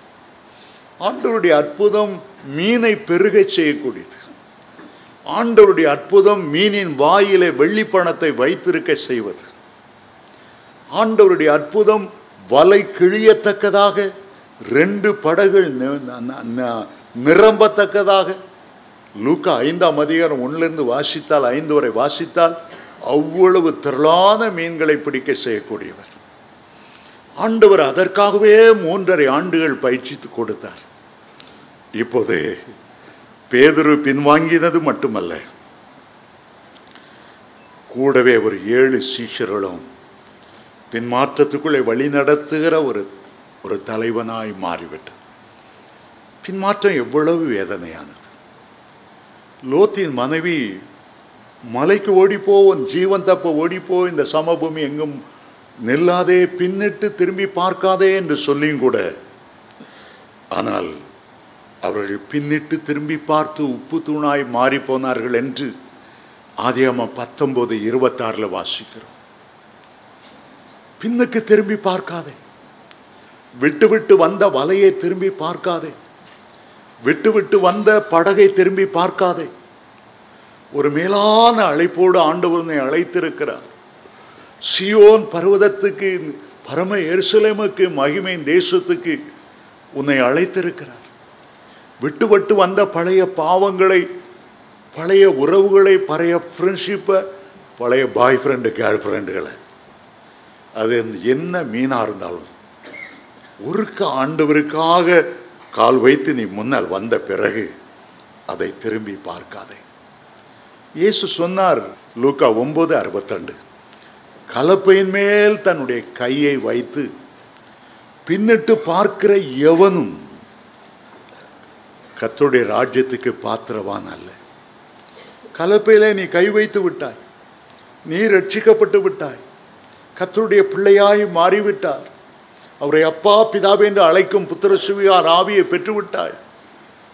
ஆண்டவருடைய அற்புதம் மீனை பெருக செய்யக்கூடியது. ஆண்டவருடைய அற்புதம் மீனின் வாயிலே வெள்ளி பணத்தை வைத்திருக்க செய்வது. ஆண்டவருடைய அற்புதம் வலை கிழியத்தக்கதாக, 2 படகுகள் நிரம்பத்தக்கதாக. லூக்கா 5ஆம் அதிகாரம் 1 வாசித்தால் 5 வரை வாசித்தால் அவ்வளவு திரளான மீன்களை பிடிக்க செய்யக்கூடியவர். ஆண்டவர் அதற்காகவே 3.5 ஆண்டுகள் பயிற்சித்து கொடுத்தார். இப்போது பேதுரு பின்வாங்கினது மட்டுமல்ல, கூடவே ஒரு 7 சீஷர்களும் பின்மாற்றத்துக்குள்ளே வழி நடத்துகிற ஒரு தலைவனாய் மாறிவிட்டார். பின்மாற்றம் எவ்வளவு வேதனையானது. லோத்தின் மனைவி மலைக்கு ஓடிப்போ, உன் ஜீவன் தப்ப ஓடிப்போ, இந்த சமபூமி எங்கும் நில்லாதே, பின்னிட்டு திரும்பி பார்க்காதே என்று சொல்லியும் கூட, ஆனால் அவர்கள் பின்னிட்டு திரும்பி பார்த்து உப்பு தூணாய் மாறி போனார்கள் என்று ஆதியாகமம் 19:26 வாசிக்கிறோம். பின்னுக்கு திரும்பி பார்க்காதே, விட்டு விட்டு வந்த வலையை திரும்பி பார்க்காதே, விட்டு விட்டு வந்த படகை திரும்பி பார்க்காதே. ஒரு மேலான அழைப்போடு ஆண்டவர் உன்னை அழைத்திருக்கிறார். சியோன் பர்வதத்துக்கு, பரம எருசலேமுக்கு, மகிமையின் தேசத்துக்கு உன்னை அழைத்திருக்கிறார். விட்டு விட்டு வந்த பழைய பாவங்களை, பழைய உறவுகளை, பழைய ஃப்ரெண்ட்ஷிப்பை, பழைய பாய் ஃப்ரெண்டு கேர்ள் ஃப்ரெண்டுகளை, அது என்ன மீனாக இருந்தாலும் ஒருக்க ஆண்டவருக்காக கால் வைத்து நீ முன்னால் வந்த பிறகு அதை திரும்பி பார்க்காதே. இயேசு சொன்னார் லூக்கா 9:62, கலப்பையின் மேல் தன்னுடைய கையை வைத்து பின்னிட்டு பார்க்கிற எவனும் கர்த்தருடைய ராஜ்யத்துக்கு பாத்திரவான் அல்ல. கலப்பையிலே நீ கை வைத்து விட்டாய், நீ ரட்சிக்கப்பட்டு விட்டாய், கர்த்தருடைய பிள்ளையாய் மாறிவிட்டார், அவரை அப்பா பிதாவே என்று அழைக்கும் புத்திர சுவிகார் ஆவியை பெற்றுவிட்டாய்,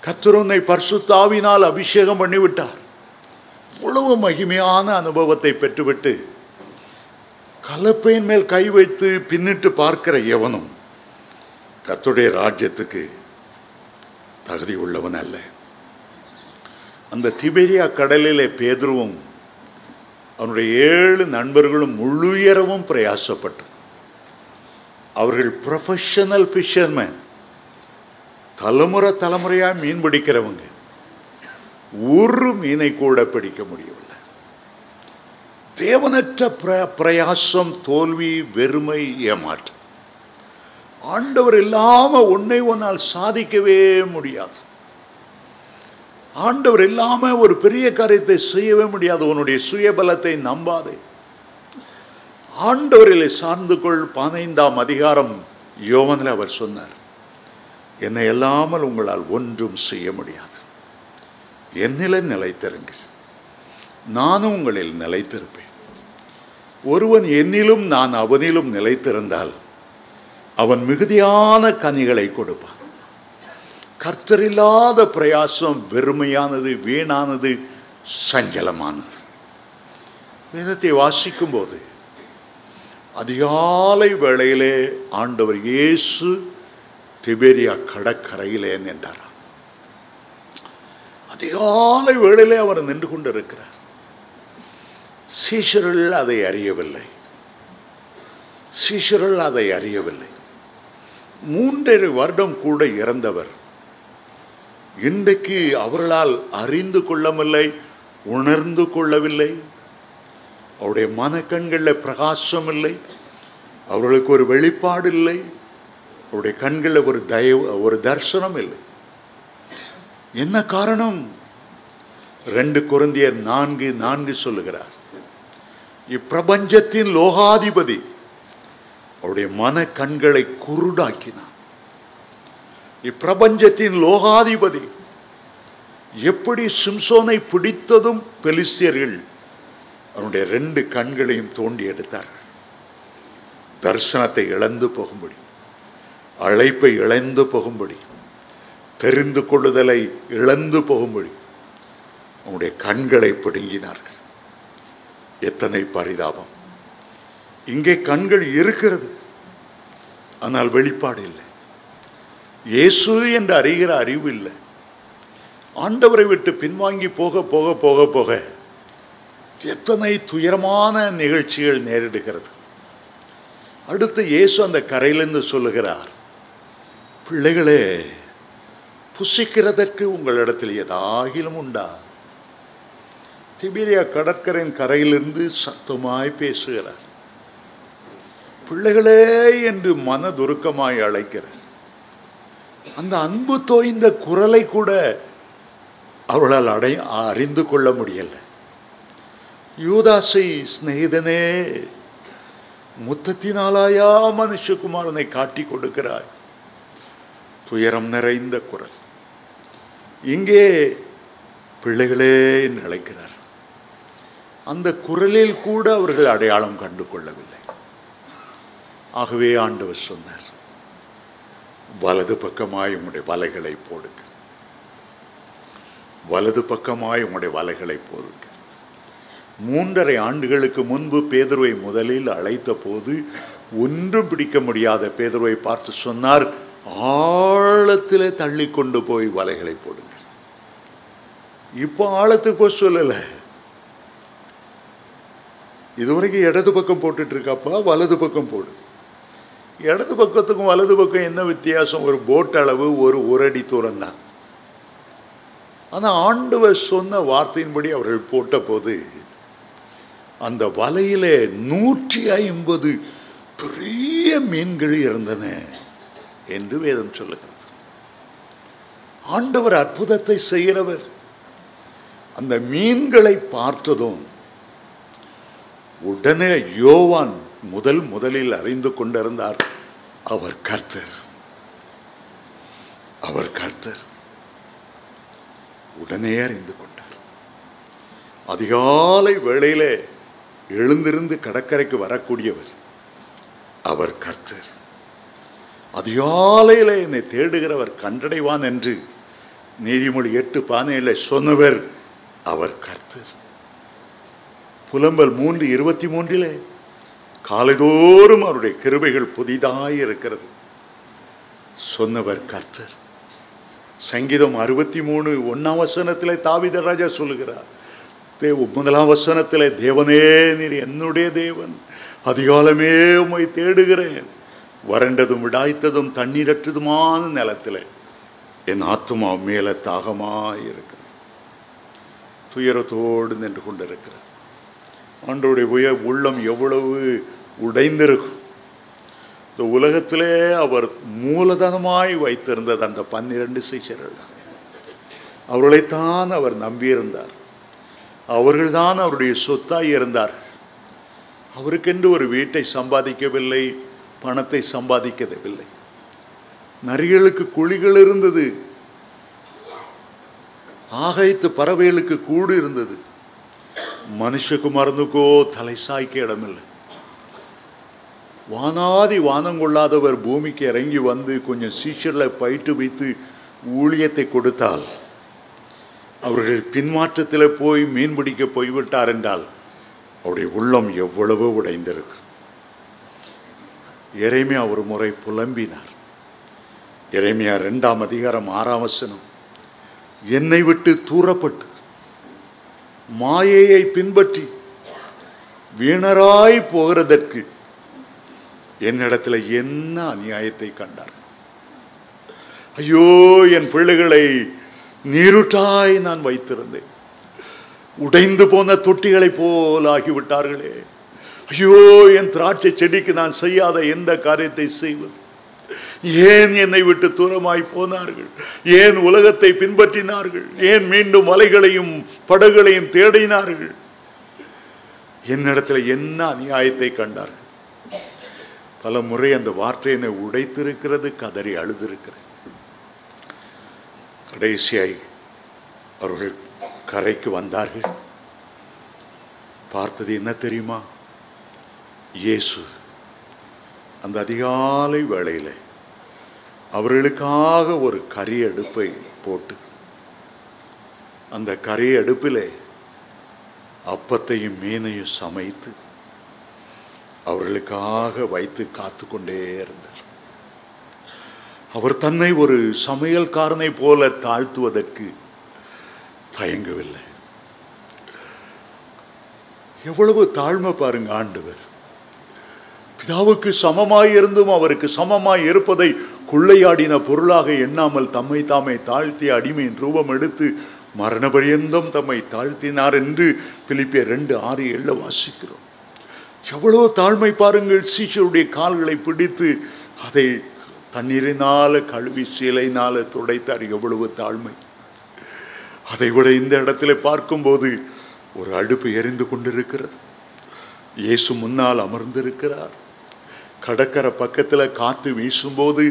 கர்த்தர் உன்னை பரிசுத்த ஆவியினால் அபிஷேகம் பண்ணிவிட்டார். இவ்வளவு மகிமையான அனுபவத்தை பெற்றுவிட்டு கலப்பையின் மேல் கை வைத்து பின்னிட்டு பார்க்கிற எவனும் கர்த்தருடைய ராஜ்யத்துக்கு தகுதி உள்ளவன் அல்ல. அந்த திபேரியா கடலிலே பேதுருவும் அவனுடைய 7 நண்பர்களும் முழுயரவும் பிரயாசப்பட்டு, அவர்கள் ப்ரொஃபஷனல் ஃபிஷர்மேன், தலைமுறையாக மீன் பிடிக்கிறவங்க, ஒரு மீனை கூட பிடிக்க முடியவில்லை. தேவனற்ற பிரயாசம், தோல்வி, வெறுமை, ஏமாற்றம். ஆண்டவர் இல்லாமல் ஒன்னை ஒன்னால் சாதிக்கவே முடியாது. ஆண்டவர் இல்லாமல் ஒரு பெரிய காரியத்தை செய்யவே முடியாது. உன்னுடைய சுயபலத்தை நம்பாதே, ஆண்டவரிலே சார்ந்து கொள். 15ஆம் அதிகாரம் யோவானில் அவர் சொன்னார், என்னை இல்லாமல் உங்களால் ஒன்றும் செய்ய முடியாது. என்னிலே நிலைத்திருங்கள், நானும் உங்களில் நிலைத்திருப்பேன். ஒருவன் என்னிலும் நான் அவனிலும் நிலைத்திருந்தால் அவன் மிகுதியான கனிகளை கொடுப்பான். கர்த்தரில்லாத பிரயாசம் வெறுமையானது, வீணானது, சஞ்சலமானது. வேதத்தை வாசிக்கும் போது அதிகாலை வேளையிலே ஆண்டவர் இயேசு திபேரியா கடற்கரையிலே நின்றார். அதிகாலை வேளையிலே அவர் நின்று கொண்டிருக்கிறார். சீஷர்கள் அதை அறியவில்லை. 3.5 வருடம் கூட இறந்தவர் இன்றைக்கு அவர்களால் அறிந்து கொள்ளவில்லை, உணர்ந்து கொள்ளவில்லை. அவருடைய மனக்கண்களில் பிரகாசம் இல்லை, அவர்களுக்கு ஒரு வெளிப்பாடு இல்லை, அவருடைய கண்களில் ஒரு தரிசனம் இல்லை. என்ன காரணம்? 2 கொரிந்தியர் 4:4 சொல்லுகிறார், இப்பிரபஞ்சத்தின் லோகாதிபதி அவருடைய மன கண்களை குருடாக்கினான். இப்பிரபஞ்சத்தின் லோகாதிபதி எப்படி சிம்சோனை பிடித்ததும் பெலிஸ்தியர்கள் அவனுடைய 2 கண்களையும் தோண்டி எடுத்தார்கள். தரிசனத்தை இழந்து போகும்படி, அழைப்பை இழந்து போகும்படி, தெரிந்து கொள்ளுதலை இழந்து போகும்படி அவனுடைய கண்களை பிடுங்கினார்கள். எத்தனை பரிதாபம்! இங்கே கண்கள் இருக்கிறது, ஆனால் வெளிப்பாடு இல்லை. இயேசு என்று அறிகிற அறிவு இல்லை. ஆண்டவரை விட்டு பின்வாங்கி போக போக போக போக எத்தனை துயரமான நிகழ்ச்சிகள் நேரிடுகிறது. அடுத்து இயேசு அந்த கரையிலிருந்து சொல்லுகிறார், பிள்ளைகளே, புசிக்கிறதற்கு உங்களிடத்தில் ஏதாகிலும் உண்டா? திபேரியா கடற்கரையின் கரையிலிருந்து சத்தமாய் பேசுகிறார். பிள்ளைகளே என்று மனதுருக்கமாய் அழைக்கிறார். அந்த அன்பு தோய்ந்த குரலை கூட அவளால் அறிந்து கொள்ள முடியல. யூதாசை, சிநேகிதனே, முத்தத்தினாலாயா மனுஷகுமாரனை காட்டி கொடுக்கிறாய்? துயரம் நிறைந்த குரல். இங்கே பிள்ளைகளே என்று அழைக்கிறார். அந்த குரலில் கூட அவர்கள் அடையாளம் கண்டு கொள்ளவில்லை. ஆகவே ஆண்டவர் சொன்னார், வலது பக்கமாய் உங்களுடைய வலைகளை போடுங்க, வலது பக்கமாய் உங்களுடைய வலைகளை போடுங்க. 3.5 ஆண்டுகளுக்கு முன்பு பேதுருவை முதலில் அழைத்த போது ஒன்றும் பிடிக்க முடியாத பேதுருவை பார்த்து சொன்னார், ஆழத்திலே தள்ளி கொண்டு போய் வலைகளை போடுங்க. இப்போ ஆழத்துக்கு போய் சொல்லல, இதுவரைக்கும் இடது பக்கம் போட்டுட்டு இருக்காப்பா, வலது பக்கம் போடு. இடது பக்கத்துக்கும் வலது பக்கம் என்ன வித்தியாசம்? ஒரு போட் அளவு, ஒரு அடி தூரம் தான். ஆனால் ஆண்டவர் சொன்ன வார்த்தையின்படி அவர்கள் போட்ட போது அந்த வலையிலே 150 பெரிய மீன்கள் இருந்தன என்று வேதம் சொல்லுகிறது. ஆண்டவர் அற்புதத்தை செய்கிறவர். அந்த மீன்களை பார்த்ததும் உடனே யோவான் முதலில் அறிந்து கொண்டிருந்தார், அவர் கர்த்தர், அவர் கர்த்தர். உடனே அறிந்து கொண்டார். அதிகாலை வேளையிலே எழுந்திருந்து கடற்கரைக்கு வரக்கூடியவர் அவர் கர்த்தர். அதிகாலையிலே என்னை தேடுகிறவர் கண்டடைவான் என்று நீதிமொழி 8:17 சொன்னவர் அவர் கர்த்தர். புலம்பல் 3:23 காலைதோறும் அவருடைய கிருபைகள் புதிதாய் இருக்கிறது சொன்னவர் கர்த்தர். சங்கீதம் 63:1 தாவீது ராஜா சொல்லுகிறார், 1 தேவனே நீர் என்னுடைய தேவன், அதிகாலமே உம்மை தேடுகிறேன், வறண்டதும் விடாய்த்ததும் தண்ணீரற்றதுமான நிலத்திலே என் ஆத்துமா மேல தாகமாயிருக்கிறது. துயரத்தோடு நின்று கொண்டிருக்கிறார். ஆண்டவருடைய உள்ளம் எவ்வளவு உடைந்திருக்கும். இந்த உலகத்திலே அவர் மூலதனமாய் வைத்திருந்தது அந்த 12 சீஷர்கள் தான். அவர்களைத்தான் அவர் நம்பியிருந்தார். அவர்கள்தான் அவருடைய சொத்தாய் இருந்தார். அவருக்கென்று ஒரு வீட்டை சம்பாதிக்கவில்லை, பணத்தை சம்பாதிக்கவில்லை. நரிகளுக்கு குழிகள் இருந்தது, ஆகாயத்து பறவைகளுக்கு கூடு இருந்தது. மனுஷகுமாரனுக்கோ தலை சாய்க்க இடமில்லை. வானாதி வானம் கொள்ளாதவர் பூமிக்கு இறங்கி வந்து கொஞ்சம் சீஷர்களை பயிற்று வைத்து ஊழியத்தை கொடுத்தால், அவர்கள் பின்மாற்றத்தில் போய் மீன் பிடிக்க போய்விட்டார் என்றால் அவருடைய உள்ளம் எவ்வளவு உடைந்திருக்கு. எரேமியா ஒரு முறை புலம்பினார். எரேமியா 2ஆம் அதிகாரம் 6ஆம் வசனம், என்னை விட்டு தூரப்பட்டு மாயையை பின்பற்றி வீணராய் போகிறதற்கு என்னிடத்தில் என்ன அநியாயத்தை கண்டார். ஐயோ, என் பிள்ளைகளை நீருட்டாய் நான் வைத்திருந்தேன், உடைந்து போன தொட்டிகளை போல் ஆகிவிட்டார்களே. ஐயோ, என் திராட்சை செடிக்கு நான் செய்யாத எந்த காரியத்தை செய்வது? ஏன் என்னை விட்டு தூரமாய் போனார்கள்? ஏன் உலகத்தை பின்பற்றினார்கள்? ஏன் மீண்டும் மலைகளையும் படகுகளையும் தேடினார்கள்? என்னிடத்தில் என்ன அநியாயத்தை கண்டார்கள்? பல முறை அந்த வார்த்தை என்னை உடைத்திருக்கிறது, கதறி அழுதிருக்கிறேன். கடைசியாய் அவர்கள் கரைக்கு வந்தார்கள். பார்த்தது என்ன தெரியுமா? இயேசு அந்த அதிகாலை வேளையில் அவர்களுக்காக ஒரு கரி அடுப்பை போட்டு அந்த கரி அடுப்பிலே அப்பத்தையும் மீனையும் சமைத்து அவர்களுக்காக வைத்து காத்து கொண்டே இருந்தார். அவர் தன்னை ஒரு சமையல்காரனை போல தாழ்த்துவதற்கு தயங்கவில்லை. எவ்வளவு தாழ்மை பாருங்க! ஆண்டவர் பிதாவுக்கு சமமாய் இருந்தும் அவருக்கு சமமாய் இருப்பதை கொள்ளையாடின பொருளாக எண்ணாமல் தம்மை தாமே தாழ்த்தி அடிமையின் ரூபம் எடுத்து மரண பரியந்தம் தம்மை தாழ்த்தினார் என்று பிலிப்பியர் 2:6-7 வாசிக்கிறோம். எவ்வளவு தாழ்மை பாருங்கள்! சீஷருடைய கால்களை பிடித்து அதை தண்ணீரினால கழுவி சீலையினால துடைத்தார். எவ்வளவு தாழ்மை! அதை விட இந்த இடத்துல பார்க்கும்போது ஒரு அடுப்பு எரிந்து கொண்டிருக்கிறது. இயேசு முன்னால் அமர்ந்திருக்கிறார். கடற்கரை பக்கத்தில் காற்று வீசும்போது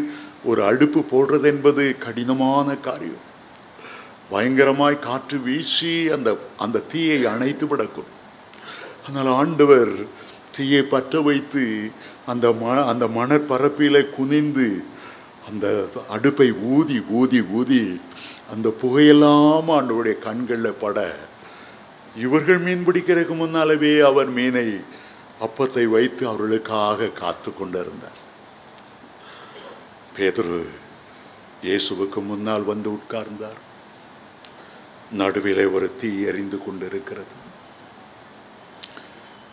ஒரு அடுப்பு போடுறது என்பது கடினமான காரியம். பயங்கரமாய் காற்று வீசி அந்த தீயை அணைத்து விடக்கும். ஆனால் ஆண்டவர் தீயை பற்ற வைத்து அந்த மணற்பரப்பில குனிந்து அந்த அடுப்பை ஊதி ஊதி ஊதி அந்த புகையெல்லாம் ஆண்டவருடைய கண்களில் பட, இவர்கள் மீன் பிடிக்கிறதுக்கு முன்னாலவே அவர் மீனை அப்பத்தை வைத்து அவர்களுக்காக காத்து கொண்டிருந்தார். பேதுரு இயேசுவுக்கு முன்னால் வந்து உட்கார்ந்தார். நடுவிலே ஒரு தீ எரிந்து கொண்டிருக்கிறது.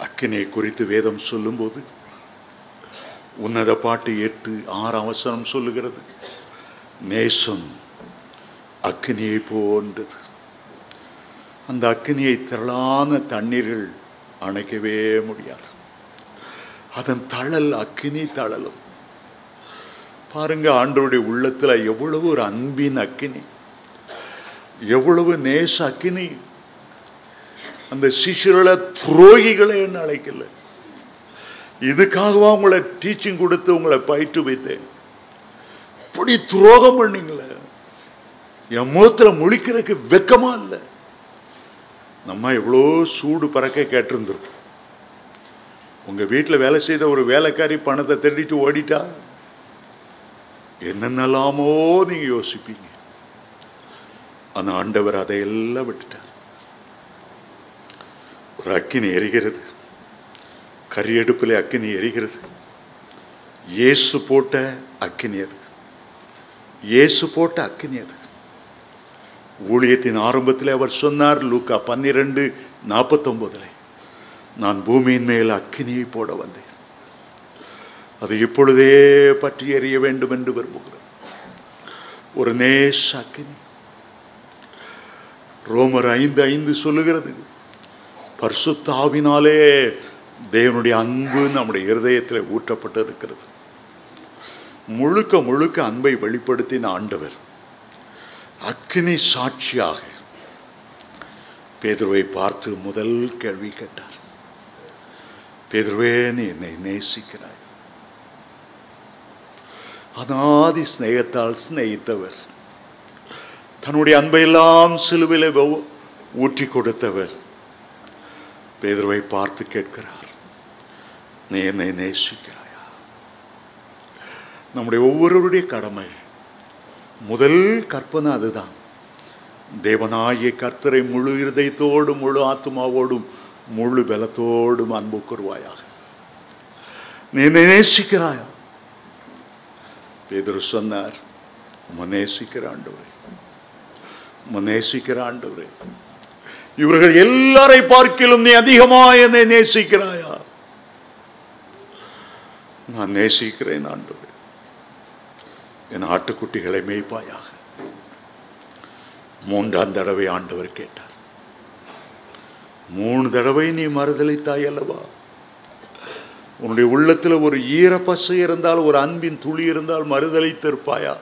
அக்கினியை குறித்து வேதம் சொல்லும்போது உன்னத பாட்டு 8:6 வசனம் சொல்லுகிறது, நேசம் அக்கினியை போன்றது. அந்த அக்கினியை திரளான தண்ணீர்கள் அணைக்கவே முடியாது. அதன் தழல் அக்கினி தழலும். பாருங்க, ஆண்டவருடைய உள்ளத்துல எவ்வளவு ஒரு அன்பின் அக்கினி, எவ்வளவு நேச அக்கினி. அந்த சிஷ்யர்களை துரோகிகளை என்ன அழைக்கல. இதுக்காகவா உங்களை டீச்சிங் கொடுத்து உங்களை பயிற்று வைத்தேன்? இப்படி துரோகம் பண்ணீங்களே, என் முகத்துல முழிக்கிறதுக்கு வெக்கமா இல்லை? நம்ம எவ்வளோ சூடு பறக்க கேட்டிருந்திருப்போம். உங்க வீட்டில் வேலை செய்த ஒரு வேலைக்காரி பணத்தை திருடிட்டு ஓடிட்டா என்னென்னலாமோ நீங்க யோசிப்பீங்க. அந்த ஆண்டவர் அதையெல்லாம் விட்டுட்டார். ஒரு அக்கினி எரிகிறது, கரியடுப்பில் அக்கினி எரிகிறது. இயேசு போட்ட அக்கினி அது, இயேசு போட்ட அக்கினி அது. ஊழியத்தின் ஆரம்பத்தில் அவர் சொன்னார், லூக்கா 12:49, நான் பூமியின் மேல் அக்கினியை போட வந்தேன், அது இப்பொழுதே பற்றி எறிய வேண்டும் என்று விரும்புகிறேன். ஒரு நேச அக்கினி. ரோமர் 5:5 சொல்லுகிறது, பரிசுத்த ஆவியினாலே தேவனுடைய அன்பு நம்முடைய இருதயத்தில் ஊற்றப்பட்டு இருக்கிறது. முழுக்க முழுக்க அன்பை வெளிப்படுத்தின ஆண்டவர் அக்கினி சாட்சியாக பேதுருவை பார்த்து முதல் கேள்வி கேட்டார், பேதுருவே, நீ என்னை நேசிக்கிறாய்? அநாதி ஸ்நேகத்தால் ஸ்நேகித்தவர், தன்னுடைய அன்பையெல்லாம் சிலுவையிலே ஊற்றி கொடுத்தவர் பேதுருவை பார்த்து கேட்கிறார், நீ என்னை நேசிக்கிறாயா? நம்முடைய ஒவ்வொருவருடைய கடமை, முதல் கற்பனை அதுதான். தேவனாகிய கர்த்தரை முழு இருதயத்தோடும் முழு ஆத்மாவோடும் முழு பலத்தோடும் அன்பு கூறுவாயாக. நீ என்னை நேசிக்கிறாயா? பேதுரு சொன்னார், நேசிக்கிற ஆண்டவரே, நேசிக்கிற ஆண்டவரே, இவர்கள் எல்லாரை பார்க்கிலும் நீ அதிகமாக என்னை நேசிக்கிறாயா? நான் நேசிக்கிறேன் ஆண்டவரே, என் ஆட்டுக்குட்டிகளை மேய்ப்பாயாக. 3ஆம் தடவை ஆண்டவர் கேட்டார். 3 தடவை நீ மறுதலித்தாய் அல்லவா? உன்னுடைய உள்ளத்தில் ஒரு ஈரப்பசை இருந்தால், ஒரு அன்பின் துளி இருந்தால் மறுதலித்திருப்பாயா?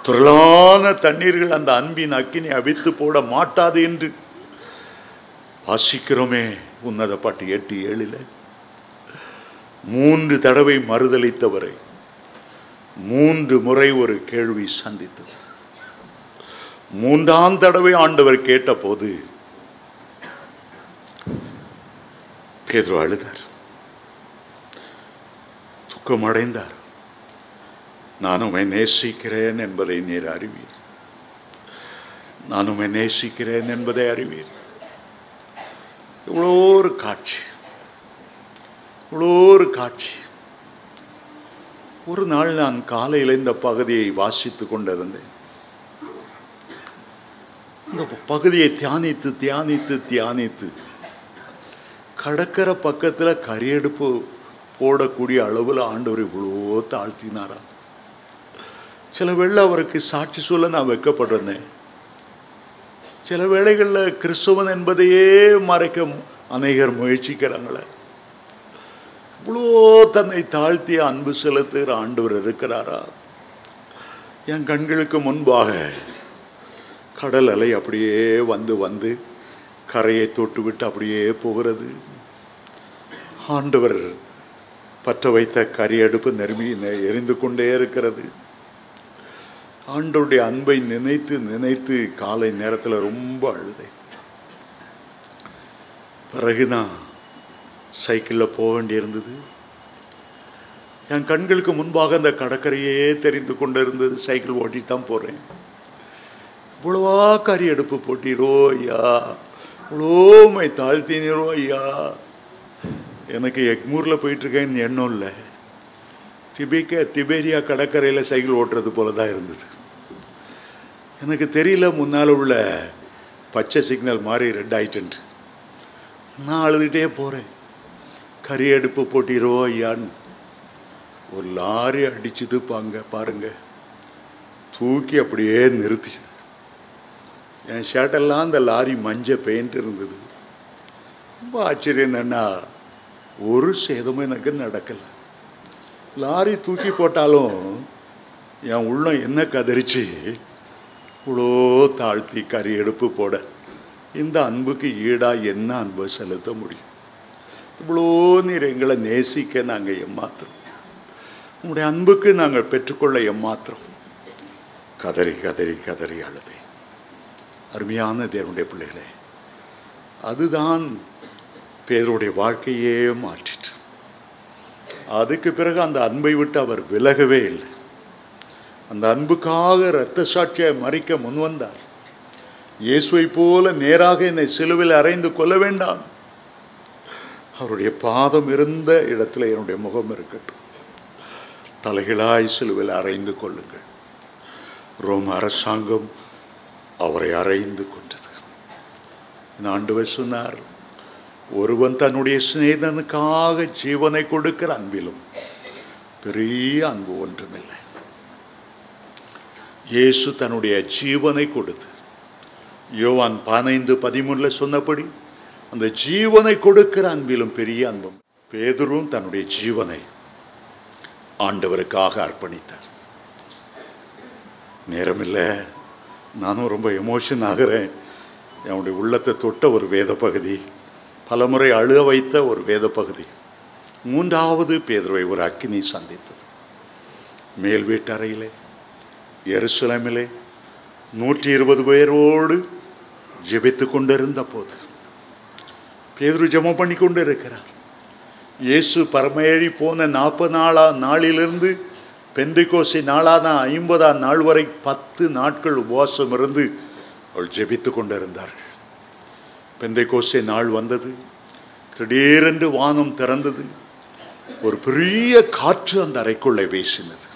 துறளான தண்ணீர்கள் அந்த அன்பின் அக்கினை அவித்து போட மாட்டாது என்று வாசிக்கிறோமே உன்னத பாட்டு 8:7. 3 தடவை மறுதலித்தவரை 3 முறை ஒரு கேள்வி சந்தித்தது. 3ஆம் தடவை ஆண்டவர் கேட்ட போது பேதுரு அழுதார், துக்கமடைந்தார். நான் உம்மை நேசிக்கிறேன் என்பதை நீர் அறிவீர், நான் உம்மை நேசிக்கிறேன் என்பதை அறிவீர். இவ்வளோ ஒரு காட்சி, இவ்வளோ ஒரு காட்சி. ஒரு நாள் நான் காலையில் இந்த பகுதியை வாசித்து கொண்டிருந்தேன். அந்த பகுதியை தியானித்து தியானித்து தியானித்து கடற்கரை பக்கத்தில் கரியடுப்பு போடக்கூடிய அளவில் ஆண்டவர் இவ்வளோ தாழ்த்தினாரா? சில வேளை அவருக்கு சாட்சி சொல்ல நான் வெட்கப்பட்டிருந்தேன். சில வேளைகளில் கிறிஸ்தவன் என்பதையே மறைக்க அநேகர் முயற்சிக்கிறாங்களே. இவ்வளோ தன்னை தாழ்த்திய அன்பு செலுத்துகிற ஆண்டவர் இருக்கிறாரா? என் கண்களுக்கு முன்பாக கடல் அலை அப்படியே வந்து வந்து கரையை தொட்டு விட்டு அப்படியே போகிறது. ஆண்டவர் பற்ற வைத்த கரியடுப்பு நெருங்கி எரிந்து கொண்டே இருக்கிறது. ஆண்டவருடைய அன்பை நினைத்து நினைத்து காலை நேரத்தில் ரொம்ப அழுதேன். பிறகு நான் சைக்கிளில் போக வேண்டியிருந்தது. என் கண்களுக்கு முன்பாக அந்த கடற்கரையே தெரிந்து கொண்டு இருந்தது. சைக்கிள் ஓட்டிட்டு தான் போகிறேன். இவ்வளவா கறி அடுப்பு போட்டீரோ ஐயா, இவ்வளோமை தாழ்த்தினீரோ ஐயா. எனக்கு எக்மூரில் போயிட்டுருக்கேன்னு எண்ணம் இல்லை, திபேரியா கடற்கரையில் சைக்கிள் ஓட்டுறது போல தான் இருந்தது. எனக்கு தெரியல முன்னால் உள்ள பச்சை சிக்னல் மாதிரி ரெட் ஆயிட்டு. நான் அழுதுகிட்டே போகிறேன், கறி அடுப்பு போட்டீரோ ஐயான்னு. ஒரு லாரி அடிச்சுது பாருங்க, தூக்கி அப்படியே நிறுத்திச்சு. என் ஷர்ட்டெல்லாம் அந்த லாரி மஞ்சள் பெயிண்ட் இருந்தது. ரொம்ப ஆச்சரியம் என்னன்னா, ஒரு சேதமும் எனக்கு நடக்கலை. லாரி தூக்கி போட்டாலும் என் உள்ளம் என்ன கதறிச்சு, இவ்வளோ தாழ்த்தி கறி எடுப்பு போட இந்த அன்புக்கு ஈடாக என்ன அன்பை செலுத்த முடியும்? இவ்வளோ நீர் எங்களை நேசிக்க நாங்கள் ஏமாத்துறோம், உங்களுடைய அன்புக்கு நாங்கள் பெற்றுக்கொள்ள ஏமாத்துறோம். கதறி கதறி கதறி அழுதேன். அருமையான தேவனுடைய பிள்ளைகளே, அதுதான் பேதுருடைய வாழ்க்கையே மாற்றிட்டு. அதுக்கு பிறகு அந்த அன்பை விட்டு அவர் விலகவே இல்லை. அந்த அன்புக்காக இரத்த சாட்சியை மறிக்க முன்வந்தார். இயேசுவை போல நேராக என்னை சிலுவையில் அறைந்து கொள்ள வேண்டாம், அவருடைய பாதம் இருந்த இடத்துல என்னுடைய முகம் இருக்கட்டும், தலைகளாய் சிலுவையில் அறைந்து கொள்ளுங்கள். ரோம அரசாங்கம் அவரை அறைந்து கொண்டது. ஆண்டவர் சொன்னார், ஒருவன் தன்னுடைய சிநேகிதனுக்காக ஜீவனை கொடுக்கிற அன்பிலும் பெரிய அன்பு ஒன்றுமில்லை. இயேசு தன்னுடைய ஜீவனை கொடுத்து, யோவான் 15:13 சொன்னபடி, அந்த ஜீவனை கொடுக்கிற அன்பிலும் பெரிய அன்பும். பேதுருவும் தன்னுடைய ஜீவனை ஆண்டவருக்காக அர்ப்பணித்தார். நேரமில்லை, நானும் ரொம்ப எமோஷன் ஆகிறேன். என்னுடைய உள்ளத்தை தொட்ட ஒரு வேத பகுதி, பலமுறை அழுக வைத்த ஒரு வேத பகுதி. 3வது பேதுருவை ஒரு அக்கினி சந்தித்தது. மேல் வீட்டறையிலே எருசலேமிலே 120 பேரோடு ஜெபித்து கொண்டிருந்த போது பேதுரு ஜெபம் பண்ணி கொண்டு இருக்கிறார். இயேசு பரமேறி போன 40 நாளிலிருந்து பெந்தைக்கோசை நாளான 50ஆம் நாள் வரை 10 நாட்கள் உபவாசம் இருந்து அவள் ஜெபித்து கொண்டிருந்தார்கள். பெந்தைக்கோசை நாள் வந்தது. திடீரென்று வானம் திறந்தது. ஒரு பெரிய காற்று அந்த அறைக்குள்ளே வீசினது.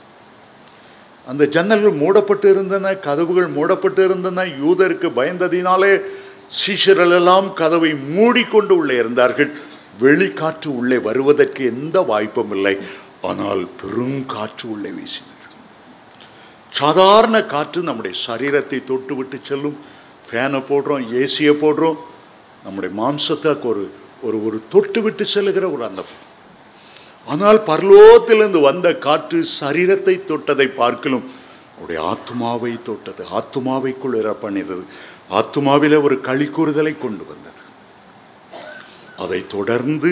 அந்த ஜன்னல்கள் மூடப்பட்டு இருந்தன, கதவுகள் மூடப்பட்டு இருந்தன. யூதருக்கு பயந்ததினாலே சீஷர்கள் எல்லாம் கதவை மூடிக்கொண்டு உள்ளே இருந்தார்கள். வெளிக்காற்று உள்ளே வருவதற்கு எந்த வாய்ப்பும் இல்லை. ஆனால் பெருங்காற்று உள்ளே வீசினது. சாதாரண காற்று நம்முடைய சரீரத்தை தொட்டு விட்டு செல்லும். ஃபேனை போடுறோம், ஏசியை போடுறோம், நம்முடைய மாம்சத்துக்கு ஒரு ஒரு ஒரு தொட்டு விட்டு செல்லுகிற ஒரு அந்தம். ஆனால் பரலோகத்திலிருந்து வந்த காற்று சரீரத்தை தொட்டதை பார்க்கலும் அவருடைய ஆத்துமாவை தொட்டது, ஆத்துமாவை குளிர பண்ணியது, ஆத்துமாவில ஒரு களி கூறுதலை கொண்டு வந்தது. அதை தொடர்ந்து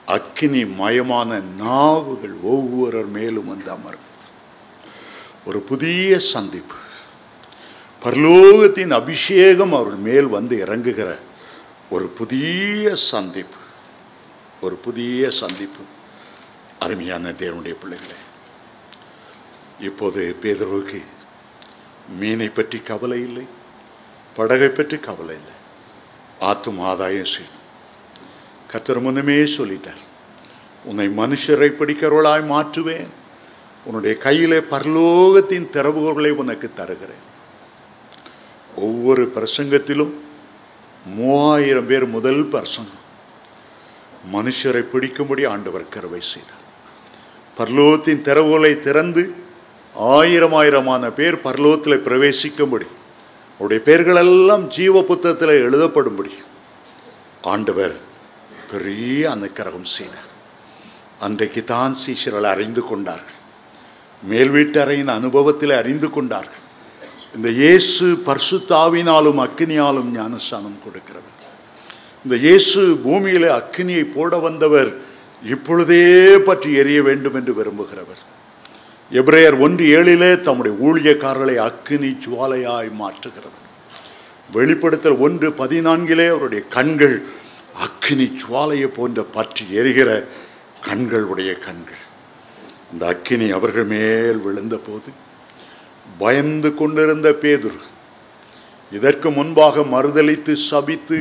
அக்கினி மயமான நாவுகள் ஒவ்வொருவர் மேலும் வந்து அமர்ந்தது. ஒரு புதிய சந்திப்பு, பரலோகத்தின் அபிஷேகம் அவர்கள் மேல் வந்து இறங்குகிற ஒரு புதிய சந்திப்பு, ஒரு புதிய சந்திப்பு. அருமையான தேவனுடைய பிள்ளைகளே, இப்போது பேதுருவுக்கு மீனை பற்றி கவலை இல்லை, படகை பற்றி கவலை இல்லை, ஆத்தும் ஆதாயம் செய்யும். கர்த்தர் முன்னமே சொல்லிட்டார், உன்னை மனுஷரை பிடிக்கிறவளாய் மாற்றுவேன், உன்னுடைய கையிலே பரலோகத்தின் திறவுகோலை உனக்கு தருகிறேன். ஒவ்வொரு பிரசங்கத்திலும் 3000 பேர் முதல் பிரசங்கம் மனுஷரை பிடிக்கும்படி ஆண்டவர் கிருபை செய்தார். பரலோகத்தின் திறவுகோலை திறந்து 1000 பேர் பரலோகத்தில் பிரவேசிக்கும்படி, அவருடைய பெயர்களெல்லாம் ஜீவ புத்தகத்தில் எழுதப்படும்படி ஆண்டவர் பெரிய அனுக்கிரகம் செய்தார். அன்றைக்கு தான் சீஷர்கள் அறிந்து கொண்டார்கள், மேல் வீட்டறையின் அனுபவத்தில் அறிந்து கொண்டார்கள், இந்த இயேசு பரிசுத்த ஆவியினாலும் அக்கினியாலும் ஞானஸ்நானம் கொடுக்கிறவர். இந்த இயேசு பூமியிலே அக்கினியை போட வந்தவர், இப்பொழுதே பற்றி எரிய வேண்டும் என்று விரும்புகிறவர். எபிரேயர் 1:7 தம்முடைய ஊழியக்காரர்களை அக்கினி ஜுவாலையாய் மாற்றுகிறவர். வெளிப்படுத்தல் 1:14 அவருடைய கண்கள் அக்கினி ஜுவாலையை போன்ற பற்றி எரிகிற கண்களுடைய கண்கள். அந்த அக்கினி அவர்கள் மேல் விழுந்த போது பயந்து கொண்டிருந்த பேதுரு, இதற்கு முன்பாக மறுதலித்து சபித்து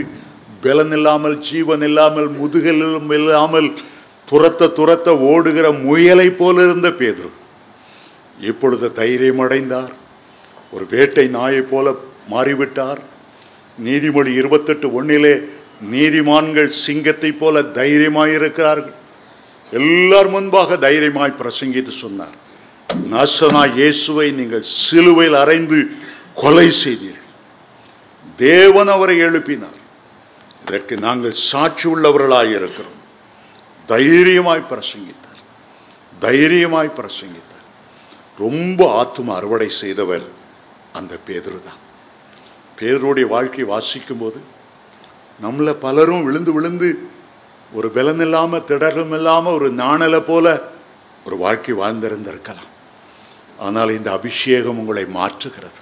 பலன் இல்லாமல் ஜீவன் இல்லாமல் முதுகெலும் இல்லாமல் துரத்த ஓடுகிற முயலை போல இருந்த பேதுரு இப்பொழுது தைரியம் அடைந்தார். ஒரு வேட்டை நாயை போல மாறிவிட்டார். நீதிமொழி 28:1 நீதிமான்கள் சிங்கத்தை போல தைரியமாயிருக்கிறார்கள். எல்லார் முன்பாக தைரியமாய் பிரசங்கித்து சொன்னார், நாசனாய் இயேசுவை நீங்கள் சிலுவையில் அறைந்து கொலை செய்தீர்கள், தேவன் அவரை எழுப்பினார், இதற்கு நாங்கள் சாட்சி உள்ளவர்களாய் இருக்கிறோம். தைரியமாய் பிரசங்கித்தார், தைரியமாய் பிரசங்கித்தார். ரொம்ப ஆத்தும அறுவடை செய்தவர் அந்த பேதுரு தான். பேதுருடைய வாழ்க்கை வாசிக்கும் போது நம்மள பலரும் விழுந்து விழுந்து ஒரு பலன் இல்லாமல் திடரும் இல்லாமல் ஒரு நாணலை போல ஒரு வாழ்க்கை வாழ்ந்திருந்திருக்கலாம். ஆனால் இந்த அபிஷேகம் உங்களை மாற்றுகிறது.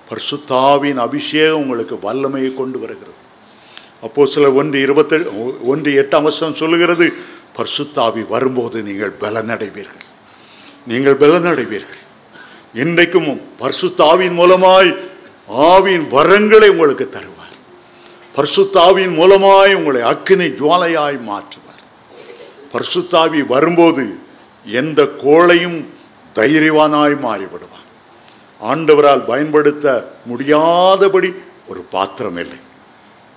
பரிசுத்த ஆவியின் அபிஷேகம் உங்களுக்கு வல்லமையை கொண்டு வருகிறது. அப்போஸ்தலர் 1:8 சொல்லுகிறது, பரிசுத்த ஆவி வரும்போது நீங்கள் பலனடைவீர்கள், நீங்கள் பலனடைவீர்கள். இன்றைக்கும் பரிசுத்த ஆவியின் மூலமாய் ஆவியின் வரங்களை உங்களுக்கு தருவார். பரிசுத்த ஆவியின் மூலமாய் உங்களை அக்கினி ஜுவாலையாய் மாற்றுவார். பரிசுத்த ஆவி வரும்போது எந்த கோளையும் தைரியவானாய் மாறிவிடுவான். ஆண்டவரால் பயன்படுத்த முடியாதபடி ஒரு பாத்திரம் இல்லை.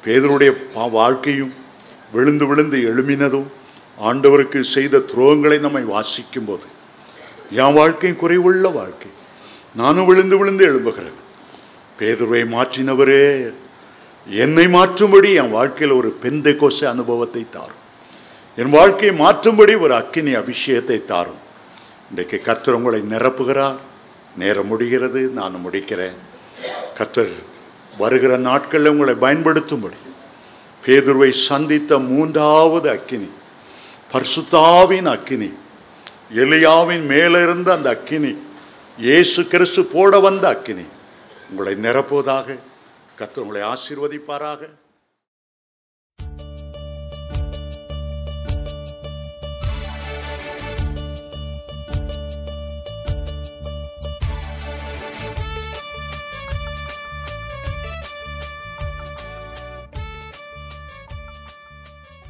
பேதுருடைய வாழ்க்கையும் விழுந்து விழுந்து எழுமினதும் ஆண்டவருக்கு செய்த துரோகங்களை நம்மை வாசிக்கும் போது, என் வாழ்க்கை குறைவுள்ள வாழ்க்கை, நானும் விழுந்து விழுந்து எழும்புகிறேன். பேதுருவை மாற்றினவரே என்னை மாற்றும்படி என் வாழ்க்கையில் ஒரு பெந்தெகோஸ்தே அனுபவத்தை தாரும், என் வாழ்க்கையை மாற்றும்படி ஒரு அக்கினி அபிஷேகத்தை தாரும். இன்றைக்கு கர்த்தர் உங்களை நிரப்புகிறார். நேரம் முடிகிறது, நான் முடிக்கிறேன். கர்த்தர் வருகிற நாட்களில் உங்களை பயன்படுத்தும்படி பேதுருவை சந்தித்த 3வது அக்கினி, பரிசுத்தாவின் அக்கினி, எலியாவின் மேலே இருந்த அந்த அக்கினி, இயேசு கிறிஸ்து போட வந்த அக்கினி உங்களை நிரப்புவதாக. கர்த்தர் உங்களை ஆசீர்வதிப்பாராக.